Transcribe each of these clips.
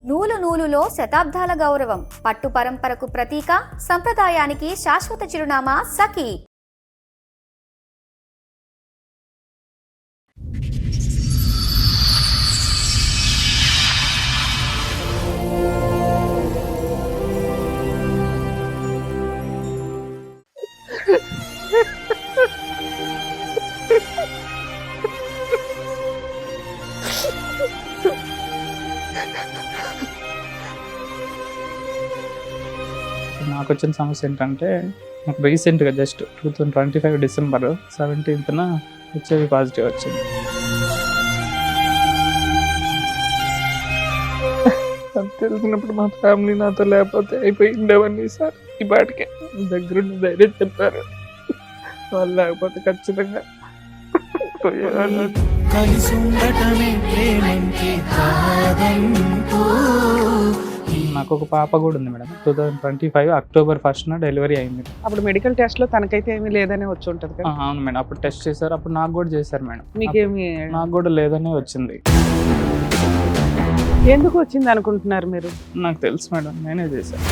నూలు నూలులో శతాబ్దాల గౌరవం, పట్టు పరంపరకు ప్రతీక, సంప్రదాయానికి శాశ్వత చిరునామా సఖీ. నాకు వచ్చిన సమస్య ఏంటంటే, నాకు రీసెంట్గా జస్ట్ 2025 డిసెంబర్ 17న హెచ్ఐవి పాజిటివ్ వచ్చింది. అది తెలిసినప్పుడు మా ఫ్యామిలీ నాతో లేకపోతే అయిపోయిండేవన్నీ సార్. ఈ పాటికే దగ్గరుండి ధైర్యం చెప్పారు, వాళ్ళు లేకపోతే ఖచ్చితంగా పోయేవాళ్ళు. నాకు ఒక పాప కూడా ఉంది మేడం. 2025 అక్టోబర్ 1న డెలివరీ అయింది. అప్పుడు మెడికల్ టెస్ట్ లో తనకైతే ఏమీ లేదనే వచ్చి ఉంటది కదా? అవును మేడం, అప్పుడు టెస్ట్ చేశారు, అప్పుడు నాకు కూడా చేశారు మేడం. మీకేమి? నాకు కూడా లేదనే వచ్చింది. ఎందుకు వచ్చింది అనుకుంటున్నారు మీరు? నాకు తెలుసు మేడం, నేనే చేశాను.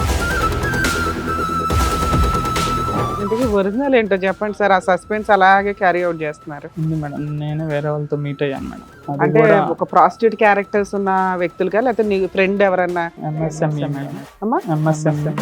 ఇంతకీ ఒరిజినల్ ఏంటో చెప్పండి సార్. ఆ సస్పెన్స్ అలాగే క్యారీ అవుట్ చేస్తున్నారు. ఉంది మేడం, నేనే వేరే వాళ్ళతో మీట్ అయ్యాను మేడం. అది అంటే కూడా ఒక ప్రాస్టిట్యూట్ క్యారెక్టర్స్ ఉన్న వ్యక్తులుగా, లేకపోతే నీ ఫ్రెండ్ ఎవరన్నా? MSME madam. అమ్మా MSME.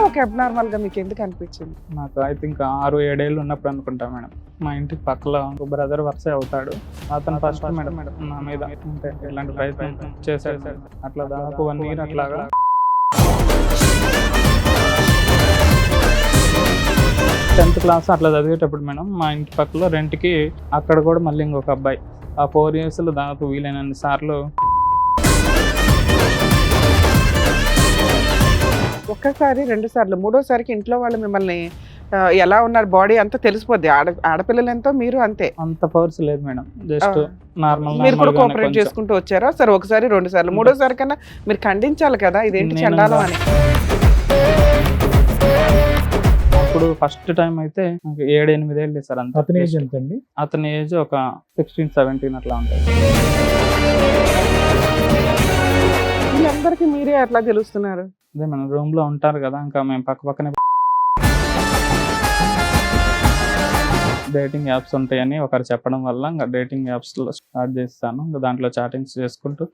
ఒక అబ్నార్మల్ గా మీకు ఎందుకు అనిపించింది? నాకు ఐ థింక్ 6-7 ఏళ్ళు ఉన్నప్పుడు అనుకుంటా మేడం. మా ఇంటికి పక్కల ఒక బ్రదర్ వరుస అవుతాడు, అతను ఫస్ట్ మేడం నా మీద అంటే ఇలాంటి ప్రయత్నం చేశాడు. అట్లా దాదాపు 1 year అట్లాగా 10th క్లాస్ అట్లా చదివేటప్పుడు మేడం, మా ఇంటి పక్కలో రెంట్కి అక్కడ కూడా మళ్ళీ ఇంకొక అబ్బాయి, ఆ 4 yearsలో దాదాపు వీలైనన్ని సార్లు ఒక్కసారి 2 సార్లు, మూడోసారికి ఇంట్లో వాళ్ళు మిమ్మల్ని ఎలా ఉన్నారు, బాడీ అంతా తెలిసిపోద్ది. ఆడపిల్లలు ఎంతో, మీరు అంతే. అంత పవర్స్ లేదు మేడం, జస్ట్ నార్మల్. మీరు కూడా కోఆపరేట్ చేసుకుంటూ వచ్చారా? సరే, 1 సారి 2 సార్లు, మూడోసారి కన్నా మీరు ఖండించాలి కదా, ఇదేంటి చండాలం అని. అప్పుడు ఫస్ట్ టైం అయితే నాకు 7-8 ఏళ్ళు సార్. అంత అతని ఏజ్ ఎంత అండి? అతని ఏజ్ ఒక 16-17 అట్లా ఉంటుంది. వీళ్ళందరికీ మీరే అట్లా తెలుస్తున్నారు? అదే మనం రూమ్ లో ఉంటారు కదా, ఇంకా మేము పక్కనే డేటింగ్ యాప్స్ ఉంటాయని ఒకరు చెప్పడం వల్ల ఇంకా డేటింగ్ యాప్స్ లో స్టార్ట్ చేస్తాను. ఇంకా దాంట్లో చాటింగ్స్ చేసుకుంటూ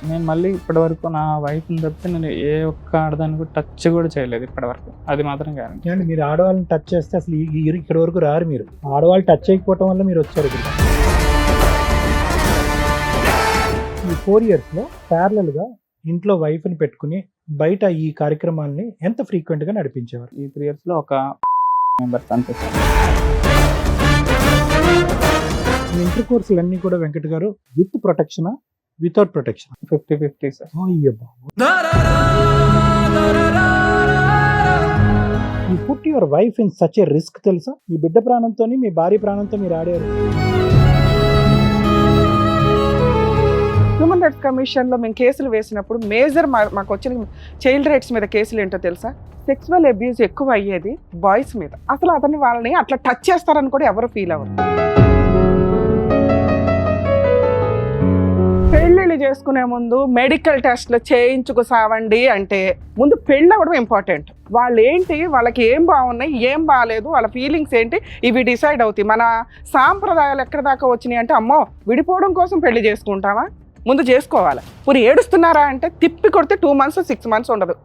నేను మళ్ళీ ఇప్పటి వరకు నా వైఫ్ని తప్పితే నేను ఏ ఒక్క ఆడదాన్ని కూడా టచ్ కూడా చేయలేదు ఇప్పటి వరకు. అది మాత్రం గ్యారెంటీ. అంటే మీరు ఆడవాళ్ళని టచ్ చేస్తే అసలు ఇక్కడ వరకు రారు. మీరు ఆడవాళ్ళు టచ్ చేయకపోవటం వల్ల మీరు వచ్చారు ఇక్కడ. ఈ 4 yearsలో ప్యారలల్గా ఇంట్లో వైఫ్ని పెట్టుకుని బయట ఈ కార్యక్రమాలని ఎంత ఫ్రీక్వెంట్గా నడిపించేవారు? ఈ 3 yearsలో ఒక మెంబర్స్ అంతే సార్. ఇంటర్ కోర్సులన్నీ కూడా వెంకట్ గారు విత్ ప్రొటెక్షనా, వితౌట్ ప్రొటెక్షన్? 50-50 సార్. అయ్యో బాబు. You put your wife in such a risk తెలుసా? మీ బిడ్డ ప్రాణంతో, మీ భార్య ప్రాణంతో మీరు ఆడారు. హ్యూమన్ రైట్స్ కమిషన్ లో మేము కేసులు వేసినప్పుడు మేజర్ మాకు వచ్చిన చైల్డ్ రైట్స్ మీద కేసులు ఏంటో తెలుసా? సెక్సువల్ అబ్యూస్ ఎక్కువ అయ్యేది బాయ్స్ మీద. అసలు వాళ్ళని అట్లా టచ్ చేస్తారని కూడా ఎవరు ఫీల్ అవ్వరు. పెళ్ళిళ్ళు చేసుకునే ముందు మెడికల్ టెస్ట్లు చేయించుకు సావండి అంటే ముందు పెళ్ళి అవ్వడం ఇంపార్టెంట్. వాళ్ళు ఏంటి, వాళ్ళకి ఏం బాగున్నాయి, ఏం బాగాలేదు, వాళ్ళ ఫీలింగ్స్ ఏంటి, ఇవి డిసైడ్ అవుతాయి. మన సాంప్రదాయాలు ఎక్కడి దాకా వచ్చినాయి అంటే, అమ్మో విడిపోవడం కోసం పెళ్లి చేసుకుంటావా, ముందు చేసుకోవాలి. పూరి ఏడుస్తున్నారా అంటే తిప్పి కొడితే 2 months 6 months ఉండదు.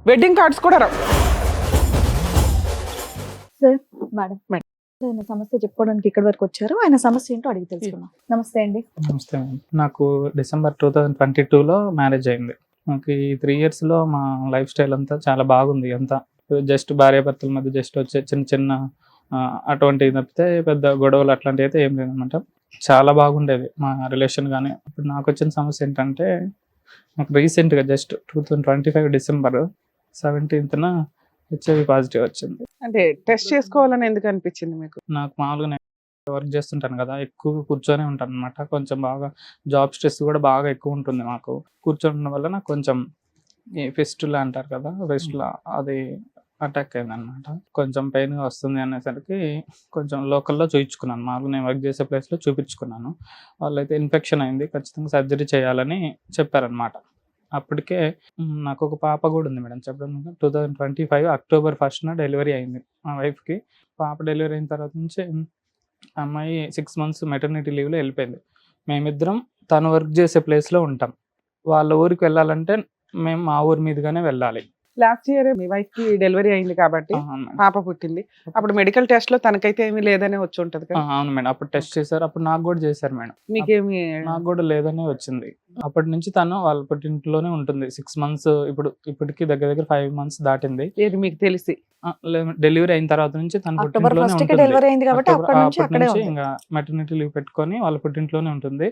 వెడ్డింగ్ కార్డ్స్ కూడా రావు. సార్, మేడం ఆయన సమస్య చెప్పుకోవడానికి ఇక్కడ వరకు వచ్చారు. ఆయన సమస్య ఏంటో అడిగి తెలుసుకున్నాం. నమస్తే అండి. నమస్తే మేడం. నాకు డిసెంబర్ 2022లో మ్యారేజ్ అయింది. నాకు ఈ 3 yearsలో మా లైఫ్ స్టైల్ అంతా చాలా బాగుంది. అంతా జస్ట్ భార్యాభర్తల మధ్య జస్ట్ వచ్చే చిన్న అటువంటివి తప్పితే పెద్ద గొడవలు అట్లాంటివి అయితే ఏం లేదన్నమాట. చాలా బాగుండేది మా రిలేషన్. కానీ ఇప్పుడు నాకు వచ్చిన సమస్య ఏంటంటే, నాకు రీసెంట్గా జస్ట్ 2025 డిసెంబర్ 17న హెచ్ఐవి పాజిటివ్ వచ్చింది. అంటే టెస్ట్ చేసుకోవాలని ఎందుకు అనిపించింది మీకు? నాకు మామూలుగా నేను వర్క్ చేస్తుంటాను కదా, ఎక్కువ కూర్చొనే ఉంటాను అనమాట. కొంచెం బాగా జాబ్ స్ట్రెస్ కూడా బాగా ఎక్కువ ఉంటుంది మాకు. కూర్చోవడం వల్ల నాకు కొంచెం ఫెస్టులా అంటారు కదా, ఫెస్టులా అది అటాక్ అయిందనమాట. కొంచెం పెయిన్ వస్తుంది అనేసరికి కొంచెం లోకల్‌లో చూయించుకున్నాను. మామూలుగా నేను వర్క్ చేసే ప్లేస్‌లో చూపించుకున్నాను. వాళ్ళైతే ఇన్ఫెక్షన్ అయింది, ఖచ్చితంగా సర్జరీ చేయాలని చెప్పారనమాట. అప్పటికే నాకు ఒక పాప కూడా ఉంది మేడం. చెప్పడం 2025 అక్టోబర్ 1న డెలివరీ అయింది మా వైఫ్‌కి. పాప డెలివరీ అయిన తర్వాత నుంచి అమ్మాయి 6 మంత్స్ మెటర్నిటీ లీవ్‌లో వెళ్ళిపోయింది. మేమిద్దరం తను వర్క్ చేసే ప్లేస్‌లో ఉంటాం. వాళ్ళ ఊరికి వెళ్ళాలంటే మేము మా ఊరి మీదుగానే వెళ్ళాలి. లాస్ట్ ఇయర్ మీ వైఫ్ కి డెలివరీ అయింది కాబట్టి అవును మేడం. పాప పుట్టింది. అప్పుడు మెడికల్ టెస్ట్ లో తనకైతే ఏమీ లేదనే వచ్చి ఉంటది కదా. అవును మేడం. అప్పుడు టెస్ట్ చేశారు. అప్పుడు నాకు కూడా చేశారు మేడం. మీకేమి నాకు కూడా లేదనే వచ్చింది. అప్పటి నుంచి తను వాళ్ళ పుట్టింట్లోనే ఉంటుంది. 6 మంత్స్ ఇప్పటికి దగ్గర దగ్గర 5 మంత్స్ దాటింది. ఏది మీకు తెలిసి డెలివరీ అయిన తర్వాత నుంచి తన అక్టోబర్ పుట్టింట్లోనే 1st కి ఉంటుంది. డెలివరీ అయింది కాబట్టి అప్పటి నుంచి అక్కడే ఉంది. ఇంకా మెటర్నిటీ లీవ్ పెట్టుకొని వాళ్ళ పుట్టింట్లోనే ఉంటుంది.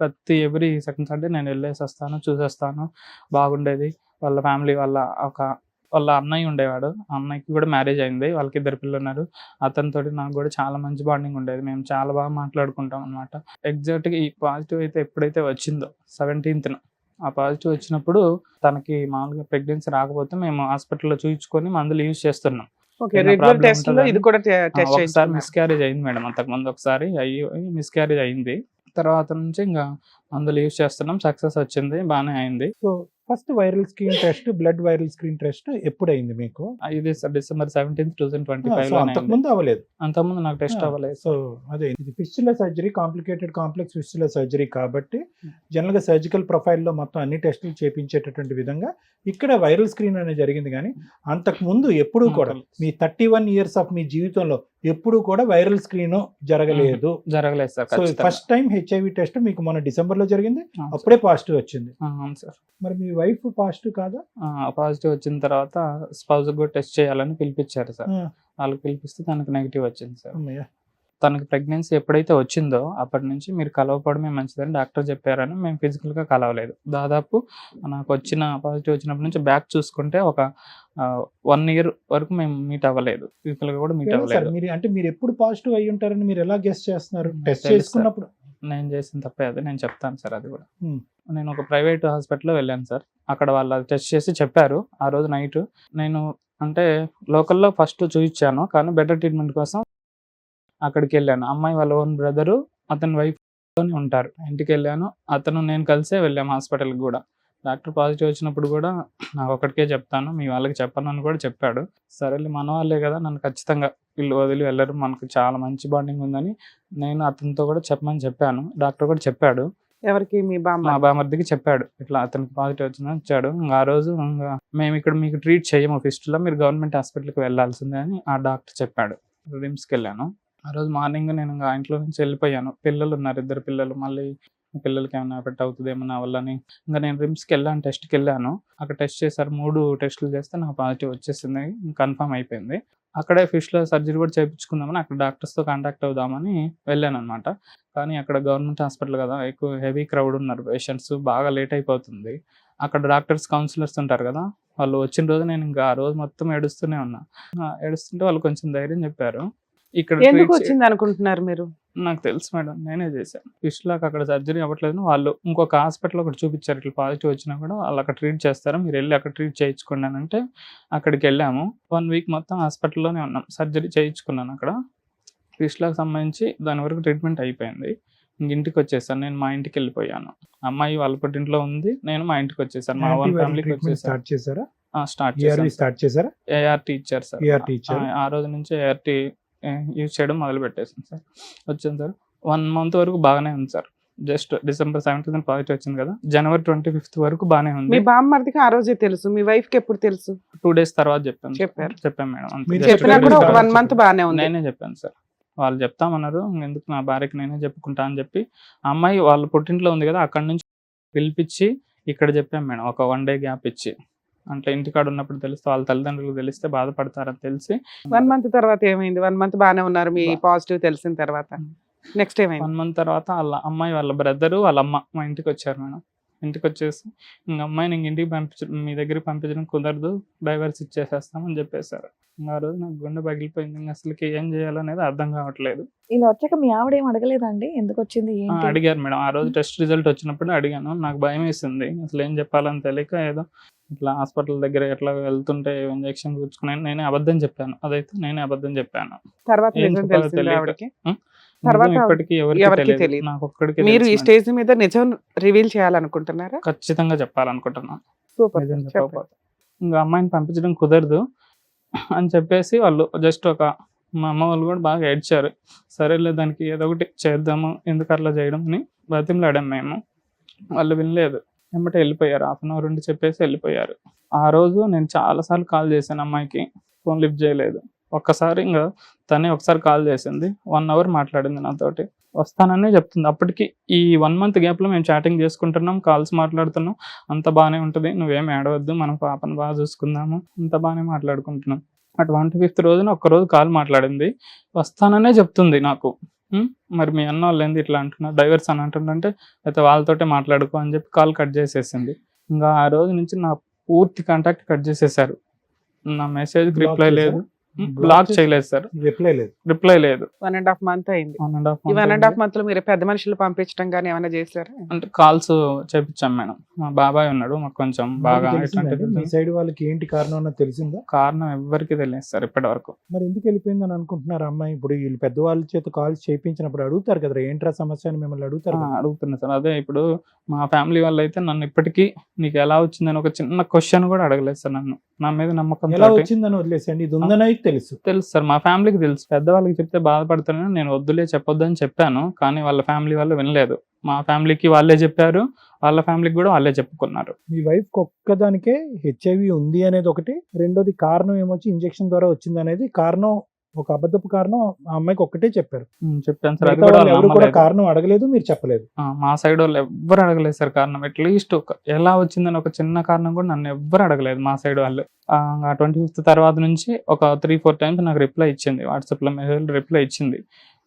ప్రతి ఎవ్రీ సెకండ్ సాటర్డే నేను వెళ్ళేసి వస్తాను, చూసేస్తాను. బాగుండేది. వాళ్ళ ఫ్యామిలీ వాళ్ళ అన్నయ్య ఉండేవాడు. ఆ అన్నయ్యకి కూడా మ్యారేజ్ అయింది. వాళ్ళకి 2 పిల్లలు ఉన్నారు. అతనితోటి నాకు కూడా చాలా మంచి బాండింగ్ ఉండేది. మేము చాలా బాగా మాట్లాడుకుంటాం అనమాట. ఎగ్జాక్ట్‌గా ఈ పాజిటివ్ అయితే ఎప్పుడైతే వచ్చిందో 17థ్ ఆ పాజిటివ్ వచ్చినప్పుడు తనకి మామూలుగా ప్రెగ్నెన్సీ రాకపోతే మేము హాస్పిటల్‌లో చూయించుకొని మందులు యూజ్ చేస్తున్నాం. ఓకే ఏమైనా రెగ్యులర్ ప్రాబ్లం టెస్ట్ లో ఉంటుందని ఇది కూడా టెస్ట్ ఒకసారి చేయించుకున్నారు. మిస్‌క్యారేజ్ అయింది మేడం. అంతకుముందు ఒకసారి మిస్‌క్యారేజ్ అయింది. తర్వాత నుంచి ఇంకా మందులు యూజ్ చేస్తున్నాం. సక్సెస్ వచ్చింది. బానే అయింది. So first viral screen test, blood viral screen test ఎప్పుడైంది మీకు? ఇది డిసెంబర్ 17, సో 2025 లోనే అయింది. అంతకుముందు అవ్వలేదు. అంతకుముందు నాకు టెస్ట్ అవ్వలేదు. సో అదే ఇది fistula surgery, complicated complex fistula surgery కాబట్టి జనరల్గా సర్జికల్ ప్రొఫైల్లో మొత్తం అన్ని టెస్టులు చేపించేటటువంటి విధంగా ఇక్కడ వైరల్ స్క్రీన్ అనేది జరిగింది. కానీ అంతకుముందు ఎప్పుడూ కూడా మీ 31 ఇయర్స్ ఆఫ్ మీ జీవితంలో ఎప్పుడూ కూడా వైరల్ స్క్రీన్ జరగలేదు. జరగలేదు సార్. సో ఖచ్చితంగా. ఫస్ట్ టైం హెచ్ఐవి టెస్ట్ మీకు మొన్న డిసెంబర్లో జరిగింది. అవును అప్పుడే పాజిటివ్ వచ్చింది. సార్. అవును సార్. మరి మీ వైఫ్ పాజిటివ్ కాదా? పాజిటివ్ వచ్చిన తర్వాత స్పౌస్ కూడా టెస్ట్ చేయాలని పిలిపించారు సార్. ఆ, వాళ్ళకి పిలిపిస్తే తనకు నెగిటివ్ వచ్చింది సార్. అమ్మయ్య. తనకి ప్రెగ్నెన్సీ ఎప్పుడైతే వచ్చిందో అప్పటి నుంచి మీరు కలవకపోవడమే మంచిదని డాక్టర్ చెప్పారని మేము ఫిజికల్గా కలవలేదు. దాదాపు నాకు పాజిటివ్ వచ్చినప్పటి నుంచి బ్యాక్ చూసుకుంటే ఒక 1 ఇయర్ వరకు మేము మీట్ అవ్వలేదు. ఫిజికల్గా కూడా మీట్ ఎలా సార్ అవ్వలేదు. మీరు ఎప్పుడు పాజిటివ్ అయ్యి ఉంటారని మీరు ఎలా గెస్ చేస్తున్నారు? టెస్ట్ తెలుసు సార్. చేసుకున్నప్పుడు నేను చేసిన తప్పే అది. నేను చెప్తాను సార్ అది కూడా. Hmm. నేను ఒక ప్రైవేట్ హాస్పిటల్లో వెళ్ళాను సార్. అక్కడ వాళ్ళు టెస్ట్ చేసి చెప్పారు. ఆ రోజు నైట్ నేను అంటే లోకల్లో ఫస్ట్ చూయించాను, కానీ బెటర్ ట్రీట్మెంట్ కోసం అక్కడికి వెళ్ళాను. అమ్మాయి వాళ్ళ ఓన్ బ్రదరు అతని వైఫ్ ఉంటారు. ఇంటికి వెళ్ళాను. నేను కలిసే వెళ్ళాము హాస్పిటల్కి కూడా. డాక్టర్ పాజిటివ్ వచ్చినప్పుడు కూడా నాకు ఒక్కడికే చెప్తాను, మీ వాళ్ళకి చెప్పను అని కూడా చెప్పాడు. సరేలే మన వాళ్ళే కదా, నన్ను ఖచ్చితంగా వీళ్ళు వదిలి వెళ్ళరు, మనకు చాలా మంచి బాండింగ్ ఉందని నేను అతనితో కూడా చెప్పమని చెప్పాను. డాక్టర్ కూడా చెప్పాడు. ఎవరికి మీ మా బామ్మ? బామర్దికి చెప్పాడు, ఇట్లా అతనికి పాజిటివ్ వచ్చిందని ఇచ్చాడు. ఆ రోజు మేము ఇక్కడ మీకు ట్రీట్ చేయము ఫిస్టులో, మీరు గవర్నమెంట్ హాస్పిటల్కి వెళ్ళాల్సిందే అని ఆ డాక్టర్ చెప్పాడు. రిమ్స్కి వెళ్ళాను. ఆ రోజు మార్నింగ్ నేను ఇంకా ఇంట్లో నుంచి వెళ్ళిపోయాను. పిల్లలు ఉన్నారు, 2 పిల్లలు. మళ్ళీ పిల్లలకి ఏమైనా ఎఫెక్ట్ అవుతుందేమో నా వల్లని ఇంకా నేను రిమ్స్కి వెళ్ళాను, టెస్ట్కి వెళ్ళాను. అక్కడ టెస్ట్ చేశారు. 3 టెస్టులు చేస్తే నాకు పాజిటివ్ వచ్చేసింది, కన్ఫర్మ్ అయిపోయింది. అక్కడే ఫిష్లో సర్జరీ కూడా చేయించుకుందామని అక్కడ డాక్టర్స్తో కాంటాక్ట్ అవుదామని వెళ్ళాను అనమాట. కానీ అక్కడ గవర్నమెంట్ హాస్పిటల్ కదా, ఎక్కువ హెవీ క్రౌడ్ ఉన్నారు పేషెంట్స్, బాగా లేట్ అయిపోతుంది. అక్కడ డాక్టర్స్ కౌన్సిలర్స్ ఉంటారు కదా, వాళ్ళు వచ్చిన రోజు నేను ఇంకా ఆ రోజు మొత్తం ఏడుస్తూనే ఉన్నా. ఏడుస్తుంటే వాళ్ళు కొంచెం ధైర్యం చెప్పారు. ఇక్కడ ఎందుకు వచ్చింది అనుకుంటున్నారు మీరు? నాకు తెలుసు మేడం, నేనే చేశాను. ఫిష్లాకి అక్కడ సర్జరీ అవ్వట్లేదు, వాళ్ళు ఇంకొక హాస్పిటల్ ఒకటి చూపించారు. ఇట్లా పాజిటివ్ వచ్చినా కూడా వాళ్ళు అక్కడ ట్రీట్ చేస్తారు, మీరు వెళ్ళి అక్కడ ట్రీట్ చేయించుకోండి అని అంటే అక్కడికి వెళ్ళాము. 1 వీక్ మొత్తం హాస్పిటల్లోనే ఉన్నాం. సర్జరీ చేయించుకున్నాను అక్కడ. ఫిష్లాకి సంబంధించి దాని వరకు ట్రీట్మెంట్ అయిపోయింది. ఇంటికి వచ్చేసాను. నేను మా ఇంటికి వెళ్ళిపోయాను. అమ్మాయి వాళ్ళ పుట్టింట్లో ఉంది, నేను మా ఇంటికి వచ్చేసాను. మా ఓన్ ఫ్యామిలీకి వచ్చేసాను. స్టార్ట్ చేశారా? స్టార్ట్ స్టార్ట్ చేశారా? ఏఆర్టీ ఇచ్చారు సార్. ART ఇచ్చారు. ఆ రోజు నుంచి ఏఆర్టీ యూజ్ చేయడం మొదలు పెట్టేసాను సార్. వచ్చాను సార్. 1 మంత్ వరకు బాగానే ఉంది సార్. జస్ట్ డిసెంబర్ 17 పాజిటివ్ వచ్చింది కదా, జనవరి 25 వరకు బాగానే మీ ఉంది. బామ్మర్దికి ఆ రోజే తెలుసు, మీ వైఫ్ కి ఎప్పుడు తెలుసు? 2 days తర్వాత చెప్పాను. చెప్పారు. చెప్పాను మేడం. అంతే. మీరు Just చెప్పినా 2 కూడా days ఒక తర్వాత 1 month బానే ఉంది. నేనే చెప్పాను సార్. వాళ్ళు చెప్తామన్నారు, ఎందుకు నా భార్యకి నేనే చెప్పుకుంటా అని చెప్పి అమ్మాయి వాళ్ళ పుట్టింట్లో ఉంది కదా, అక్కడ నుంచి పిలిపించి ఇక్కడ చెప్పాం మేడం. ఒక 1 day గ్యాప్ ఇచ్చి, అంటే ఇంటికాడ ఉన్నప్పుడు తెలిస్తే వాళ్ళ తల్లిదండ్రులకు తెలిస్తే బాధపడతారని తెలిసి 1 month తర్వాత ఏమైంది? 1 month బానే ఉన్నారు మీ పాజిటివ్ తెలిసిన తర్వాత. నెక్స్ట్ ఏమైంది? 1 month తర్వాత వాళ్ళ అమ్మాయి వాళ్ళ బ్రదరు వాళ్ళ అమ్మ మా ఇంటికి వచ్చారు మేడం. ఇంటికి వచ్చేసి ఇంక అమ్మాయిని ఇంటికి మీ దగ్గరికి పంపించడం కుదరదు, డైవర్స్ ఇచ్చేసేస్తామని చెప్పేశారు. ఇంకా ఆ రోజు నాకు గుండె పగిలిపోయింది. ఇంకా అసలుకి ఏం చేయాలనేది అర్థం కావట్లేదు. ఇలా వచ్చాక మీ ఆవిడ ఏం అడగలేదండి ఎందుకు వచ్చింది ఏంటి? అడిగారు మేడం. ఆ రోజు టెస్ట్ రిజల్ట్ వచ్చినప్పుడు అడిగాను. నాకు భయం వేసింది, అసలు ఏం చెప్పాలని తెలియక ఏదో ఇట్లా హాస్పిటల్ దగ్గర ఎట్లా వెళ్తుంటే ఇంజెక్షన్ కూర్చుకున్నాను, నేనే అబద్ధం చెప్పాను. అదైతే నేనే అబద్ధం చెప్పాను. తర్వాత ఏం నిజం చెప్పాలో తెలిసింది తెలియక. ఆవిడకి. నిజం తర్వాత ఇప్పటికీ ఎవరికీ ఎవరికి తెలియదు. తెలియదు, నాకు ఒక్కడికి మీరు ఈ తెలుసు మేడం. స్టేజ్ మీద నిజం రివీల్ చేయాలనుకుంటున్నారా? ఖచ్చితంగా చెప్పాలనుకుంటున్నాను. సూపర్, నిజం చెప్పండి. చెప్పకపోతే ఇంకా అమ్మాయిని పంపించడం కుదరదు అని చెప్పేసి వాళ్ళు జస్ట్ మా అమ్మ వాళ్ళు కూడా బాగా ఏడ్చారు. సరేలే దానికి ఏదో ఒకటి చేద్దాము, ఎందుకు అట్లా చేయడం అని బతిమలాడాం మేము. వాళ్ళు వినలేదు, వెంబటే వెళ్ళిపోయారు. 1/2 అవర్ ఉండి చెప్పేసి వెళ్ళిపోయారు. ఆ రోజు నేను చాలాసార్లు కాల్ చేశాను అమ్మాయికి, ఫోన్ లిఫ్ట్ చేయలేదు. ఒక్కసారి ఇంకా తనే ఒకసారి కాల్ చేసింది, 1 అవర్ మాట్లాడింది నాతోటి. వస్తాననే చెప్తుంది. అప్పటికి ఈ 1 మంత్ గ్యాప్లో మేము చాటింగ్ చేసుకుంటున్నాం, కాల్స్ మాట్లాడుతున్నాం, అంత బాగానే ఉంటుంది, నువ్వేం ఏడవద్దు, మనం పాపను బాగా చూసుకుందాము, అంత బాగానే మాట్లాడుకుంటున్నాం. అటు 25th రోజున ఒక్కరోజు కాల్ మాట్లాడింది, వస్తాననే చెప్తుంది నాకు. మరి మీ అన్న వాళ్ళు ఏంది ఇట్లా అంటున్నారు, డైవర్స్ అని అంటుందంటే అయితే వాళ్ళతోటే మాట్లాడుకో అని చెప్పి కాల్ కట్ చేసేసింది. ఇంకా ఆ రోజు నుంచి నా పూర్తి కాంటాక్ట్ కట్ చేసేసారు. నా మెసేజ్కి Block రిప్లై చేశారా? లేదు, బ్లాక్ చేయలేదు సార్, రిప్లై లేదు. రిప్లై లేదు. 1.5 మంత్ అయింది. 1.5 ఈ month 1.5 అయింది. మంత్ లో మీరు పెద్ద మనుషులు పంపించడం కానీ ఏమైనా చేశారా? అంటే కాల్స్ చేపించాం మేడం. మా బాబాయ్ ఉన్నాడు, మాకు కొంచెం బాగా మీకు తెలిసిందండి? మీ ఇట్లాంటి సైడ్ వాళ్ళకి ఏంటి కారణం అన్నది తెలిసిందా? కారణం ఎవ్వరికి తెలియదు సార్ ఇప్పటి వరకు. మరి ఎందుకు వెళ్ళిపోయిందని అనుకుంటున్నారు అమ్మాయి? ఇప్పుడు వీళ్ళు పెద్దవాళ్ళ చేత కాల్స్ చేయించినప్పుడు అడుగుతారు కదా, ఏంట్రా సమస్య అని మిమ్మల్ని అడుగుతారు కదా. అడుగుతున్నా సార్. అదే ఇప్పుడు మా ఫ్యామిలీ వాళ్ళు అయితే నన్ను ఇప్పటికీ నీకు ఎలా వచ్చిందని ఒక చిన్న క్వశ్చన్ కూడా అడగలేదు సార్. నన్ను నా మీద నమ్మకం ఎలా వచ్చిందని వదిలేసండి, ఇది ఉందని తెలుసు. తెలుసు సార్, మా ఫ్యామిలీకి తెలుసు. పెద్దవాళ్ళకి చెప్తే బాధపడతానని నేను వద్దులే చెప్పొద్దని చెప్పాను, కానీ వాళ్ళ ఫ్యామిలీ వాళ్ళు వినలేదు. మా ఫ్యామిలీకి వాళ్ళే చెప్పారు, వాళ్ళ ఫ్యామిలీకి కూడా వాళ్ళే చెప్పుకున్నారు. మీ వైఫ్ ఒక్కదానికే హెచ్ఐవి ఉంది అనేది ఒకటి, రెండోది కారణం ఏమొచ్చి ఇంజెక్షన్ ద్వారా వచ్చింది అనేది కారణం. ఒక అబద్ధపు కారణం ఆ అమ్మాయికి ఒక్కటే చెప్పారు. చెప్పాను సార్, అది మిగతా కూడా వాళ్ళు వాళ్ళు ఎవరు కూడా నమ్మలేదు. కారణం అడగలేదు, మీరు చెప్పలేదు. మా సైడ్ వాళ్ళు ఎవ్వరు అడగలేదు సార్ కారణం. అట్లీస్ట్ ఎలా వచ్చిందని ఒక చిన్న కారణం కూడా నన్ను ఎవ్వరు అడగలేదు మా సైడ్ వాళ్ళు. 25th తర్వాత నుంచి ఒక 3-4 times నాకు రిప్లై ఇచ్చింది, వాట్సాప్లో మెసేజ్ రిప్లై ఇచ్చింది.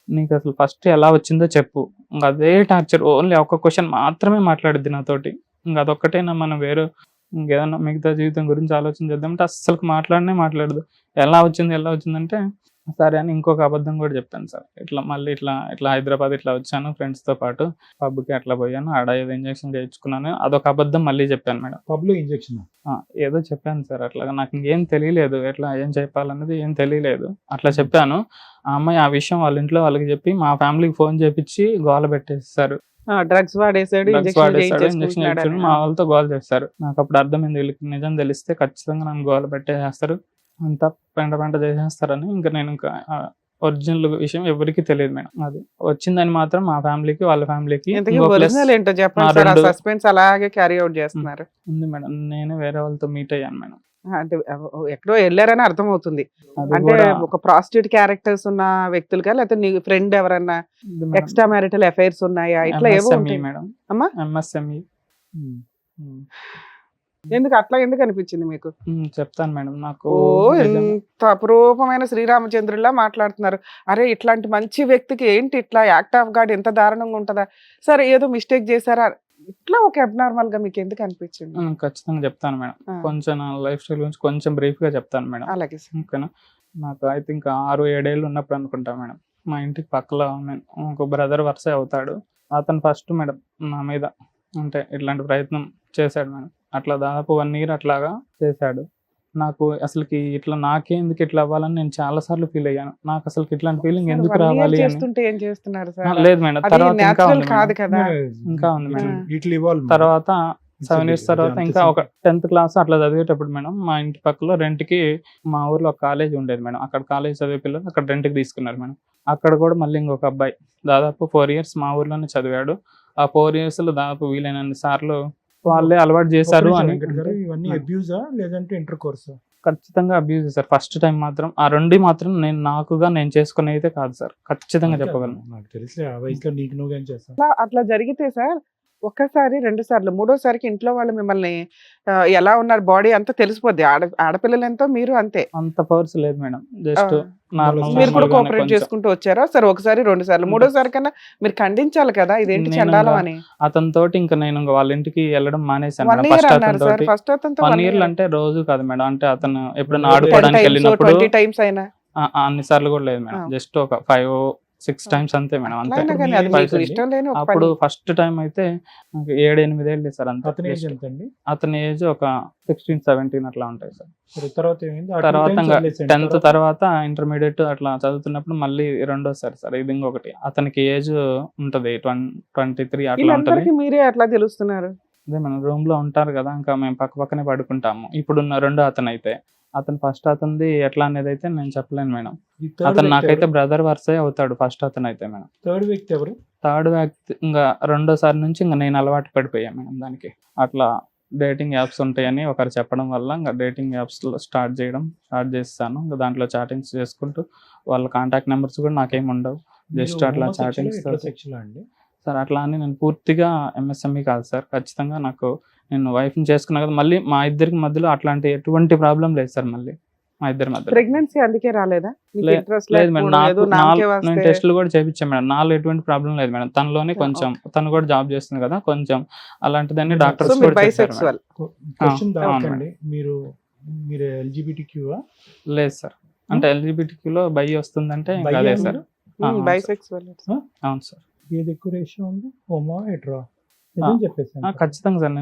నీకు అసలు ఫస్ట్ ఎలా వచ్చిందో చెప్పు. ఇంకా అదే టార్చర్, ఓన్లీ ఒక్క క్వశ్చన్ మాత్రమే మాట్లాడిద్ది నాతోటి. ఇంకా అదొక్కటైనా మనం వేరే ఇంకేదన్నా మిగతా జీవితం గురించి ఆలోచన చేద్దామంటే అస్సలు మాట్లాడదు. ఎలా వచ్చిందంటే సరే అని ఇంకొక అబద్ధం కూడా చెప్పాను సార్. ఇట్లా హైదరాబాద్ ఇట్లా వచ్చాను ఫ్రెండ్స్తో పాటు, పబ్కి అట్లా పోయాను, ఆడ ఏదో ఇంజక్షన్ చేయించుకున్నాను, అదొక అబద్ధం మళ్ళీ చెప్పాను మేడం. పబ్లో ఇంజెక్షన్ ఏదో చెప్పాను సార్. అట్లాగా నాకు ఇంకేం తెలియలేదు, ఎట్లా ఏం చెప్పాలన్నది ఏం తెలియలేదు. అట్లా చెప్పాను. ఆ అమ్మాయి ఆ విషయం వాళ్ళ ఇంట్లో వాళ్ళకి చెప్పి మా ఫ్యామిలీకి ఫోన్ చేపించి గోల పెట్టేస్తారు. డ్రగ్స్ వాడేసాడు, ఇంజక్షన్ మా వాళ్ళతో గోల చేస్తారు. నాకు అప్పుడు అర్థమైంది, వీళ్ళకి నిజం తెలిస్తే ఖచ్చితంగా నన్ను గోల పెట్టేస్తారు, అంతా పెంట చేసేస్తారని. ఇంకా నేను ఒరిజినల్ విషయం ఎవరికి తెలియదు మేడం. అది వచ్చిందని మాత్రం మా ఫ్యామిలీకి వాళ్ళ ఫ్యామిలీకి ఏంటో చెప్పండి సార్. సస్పెన్స్ అలాగే క్యారీ అవుట్ చేస్తున్నారు. ఉంది మేడం. నేను వేరే వాళ్ళతో మీట్ అయ్యాను మేడం. అంటే ఎక్కడో వెళ్ళారని అర్థమవుతుంది. అది అంటే కూడా ఒక ప్రాస్టిట్యూట్ క్యారెక్టర్స్ ఉన్న వ్యక్తులుగా, లేకపోతే నీ ఫ్రెండ్ ఎవరన్నా ఉంది మేడం. ఎక్స్ట్రా మ్యారిటల్ అఫైర్స్ ఉన్నాయా, ఇట్లా ఏవో MSME ఉంటాయి. మేడం. అమ్మా? MSME. ఎందుకు అనిపించింది మీకు? చెప్తాను మేడం. నాకు ఓ ఎంత అపురూపమైన శ్రీరామచంద్రుల్లా మాట్లాడుతున్నారు. అరే ఇట్లాంటి మంచి వ్యక్తికి ఏంటి ఇట్లా యాక్ట్ ఆఫ్ గాడ్ ఎంత దారుణంగా ఉంటుందా? సరే ఏదో మిస్టేక్ చేశారా, ఇట్లా ఒక అబ్నార్మల్ గా మీకు ఎందుకు అనిపించింది? ఖచ్చితంగా చెప్తాను మేడం. కొంచెం నా లైఫ్ స్టైల్ గురించి కొంచెం బ్రీఫ్ గా చెప్తాను మేడం. అలాగే ఓకేనా. నాకు ఐ థింక్ 6-7 ఏళ్ళు ఉన్నప్పుడు అనుకుంటా మేడం, మా ఇంటికి పక్కలో ఒక బ్రదర్ వరుస అవుతాడు. అతను ఫస్ట్ మేడం నా మీద అంటే ఇట్లాంటి ప్రయత్నం చేశాడు మేడం. అట్లా దాదాపు 1 year అట్లాగా చేశాడు. నాకు అసలుకి ఇట్లా నాకెందుకు ఇట్లా అవ్వాలని నేను చాలా సార్లు ఫీల్ అయ్యాను. నాకు అసలు ఇట్లాంటి ఫీలింగ్ ఎందుకు రావాలి అని. ఏం చేస్తున్నారు సార్? లేదు మేడం, తర్వాత ఇంకా ఉంది కాదు కదా, ఇంకా ఉంది మేడం. తర్వాత 7 years తర్వాత ఇంకా ఒక 10th class అట్లా చదివేటప్పుడు మేడం, మా ఇంటి పక్కలో రెంట్కి మా ఊర్లో ఒక కాలేజ్ ఉండేది మేడం. అక్కడ కాలేజ్ చదివే పిల్లలు అక్కడ రెంట్కి తీసుకున్నారు మేడం. అక్కడ కూడా మళ్ళీ ఇంకొక అబ్బాయి దాదాపు 4 years మా ఊర్లోనే చదివాడు. ఆ 4 years లో దాదాపు వీలైనన్ని సార్లు వాళ్ళే అలవాటు చేశారు అని. ఇవన్నీ అబ్యూజా లేదంటే ఇంటర్ కోర్సా? ఖచ్చితంగా అబ్యూజ్ సార్. ఫస్ట్ టైం మాత్రం ఆ 2 మాత్రం నేను చేసుకునే అయితే కాదు సార్, ఖచ్చితంగా చెప్పగలను. నాకు తెలిసి ఆ వయసులో నీకు నువ్వేం చేస్తావు. అట్లా జరిగితే సార్ ఒక్కసారి 2 సార్లు 3వసారికి ఇంట్లో వాళ్ళు మిమ్మల్ని ఎలా ఉన్నారు బాడీ అంతా తెలిసిపోద్ది. ఆడపిల్లలు ఎంతో మీరు అంతే. అంత పవర్స్ లేదు మేడం, జస్ట్ మీరు కూడా కోఆపరేట్ చేసుకుంటూ వచ్చారా? సరే 1 సారి 2 సార్లు 3వసారి కన్నా మీరు ఖండించాలి కదా, ఇదేంటి చండాలం అని. అతనితోటి ఇంకా నేను వాళ్ళ ఇంటికి వెళ్ళడం మానేశాను. 1 year అన్నారు సార్. ఫస్ట్ అతనితో 1 year అంటే రోజు కాదు మేడం, అంటే అతను ఎప్పుడైనా ఆడుకోవడానికి వెళ్ళినప్పుడు 20 times అయినా అన్ని సార్లు కూడా లేదు మేడం. జస్ట్ ఒక 6 times అంతే మేడం అంతే. అట్లయినా కానీ అది Five మీకు cents. ఇష్టం లేని ఒక అప్పుడు పని. ఫస్ట్ టైం అయితే నాకు 7-8 ఏళ్ళు సార్ అంతే. అతని ఏజ్ Just. ఎంత అండి? అతని ఏజ్ ఒక 16-17 అట్లా ఉంటాయి సార్. సరే, తర్వాత ఏమైంది? ఆ తర్వాత 2 times ఇంకా వదిలేసేయండి. 10th తర్వాత ఇంటర్మీడియట్ అట్లా చదువుతున్నప్పుడు మళ్ళీ రెండోసారి సార్ ఇది ఇంకొకటి. అతనికి ఏజ్ ఉంటది 23 అట్లా ఉంటది. వీళ్ళందరికీ మీరే అట్లా తెలుస్తున్నారు. అదే మనం రూమ్ లో ఉంటారు కదా, ఇంకా మేము పక్క పక్కనే పడుకుంటాము. ఇప్పుడున్న రెండో అతను అయితే అతను ఫస్ట్ అతనిది ఎట్లా అనేది అయితే నేను చెప్పలేను మేడం. ఈ third అతను వ్యక్తి నాకైతే ఎవరు? బ్రదర్ వర్సే అవుతాడు ఫస్ట్ అతను అయితే మేడం. థర్డ్ వ్యక్తి ఎవరు? థర్డ్ వ్యక్తి ఇంకా రెండోసారి నుంచి ఇంకా నేను అలవాటు పడిపోయాను మేడం దానికి. అట్లా డేటింగ్ యాప్స్ ఉంటాయని ఒకరు చెప్పడం వల్ల ఇంకా డేటింగ్ యాప్స్లో స్టార్ట్ చేస్తాను. ఇంకా దాంట్లో చాటింగ్స్ చేసుకుంటూ వాళ్ళ కాంటాక్ట్ నెంబర్స్ కూడా నాకేం ఉండవు. జస్ట్ అట్లా చాటింగ్స్ హెటరోసెక్షువల్ అండి? సార్. అట్లా అని నేను పూర్తిగా ఎంఎస్ఎంఈ కాదు సార్. ఖచ్చితంగా నాకు నేను వైఫ్ని చేసుకున్నా కదా, మళ్ళీ మా ఇద్దరికి మధ్యలో అట్లాంటి ఎటువంటి ప్రాబ్లం లేదు సార్. మళ్ళీ మా ఇద్దరి మధ్యలో ప్రెగ్నెన్సీ అందుకే రాలేదా? మీకు లే- ఇంట్రెస్ట్ లేదు మేడం. లేదు నామకే నేను వస్తే టెస్టులు కూడా చేయించాను మేడం. నాలో ఎటువంటి ప్రాబ్లం లేదు మేడం. తనలోనే కొంచెం తను కూడా జాబ్ చేస్తుంది కదా, కొంచెం అలాంటిదని సో డాక్టర్స్ మీరు కూడా చెప్పారు మేడం. బైసెక్సువల్. క్వశ్చన్ అవును దాకండి. మీరు ఎల్జిబిటిక్యూవా? లేదు సార్. అంటే ఎల్జిబిటిక్యూలో బై వస్తుందంటే ఇంకా అదే సార్. అవును సార్. బైసెక్సువల్. అవును సార్. ఏది ఎక్కువ రేషియో ఉంది? హోమో హెట్రో? నిజం చెప్పేసాను. ఖచ్చితంగా సార్.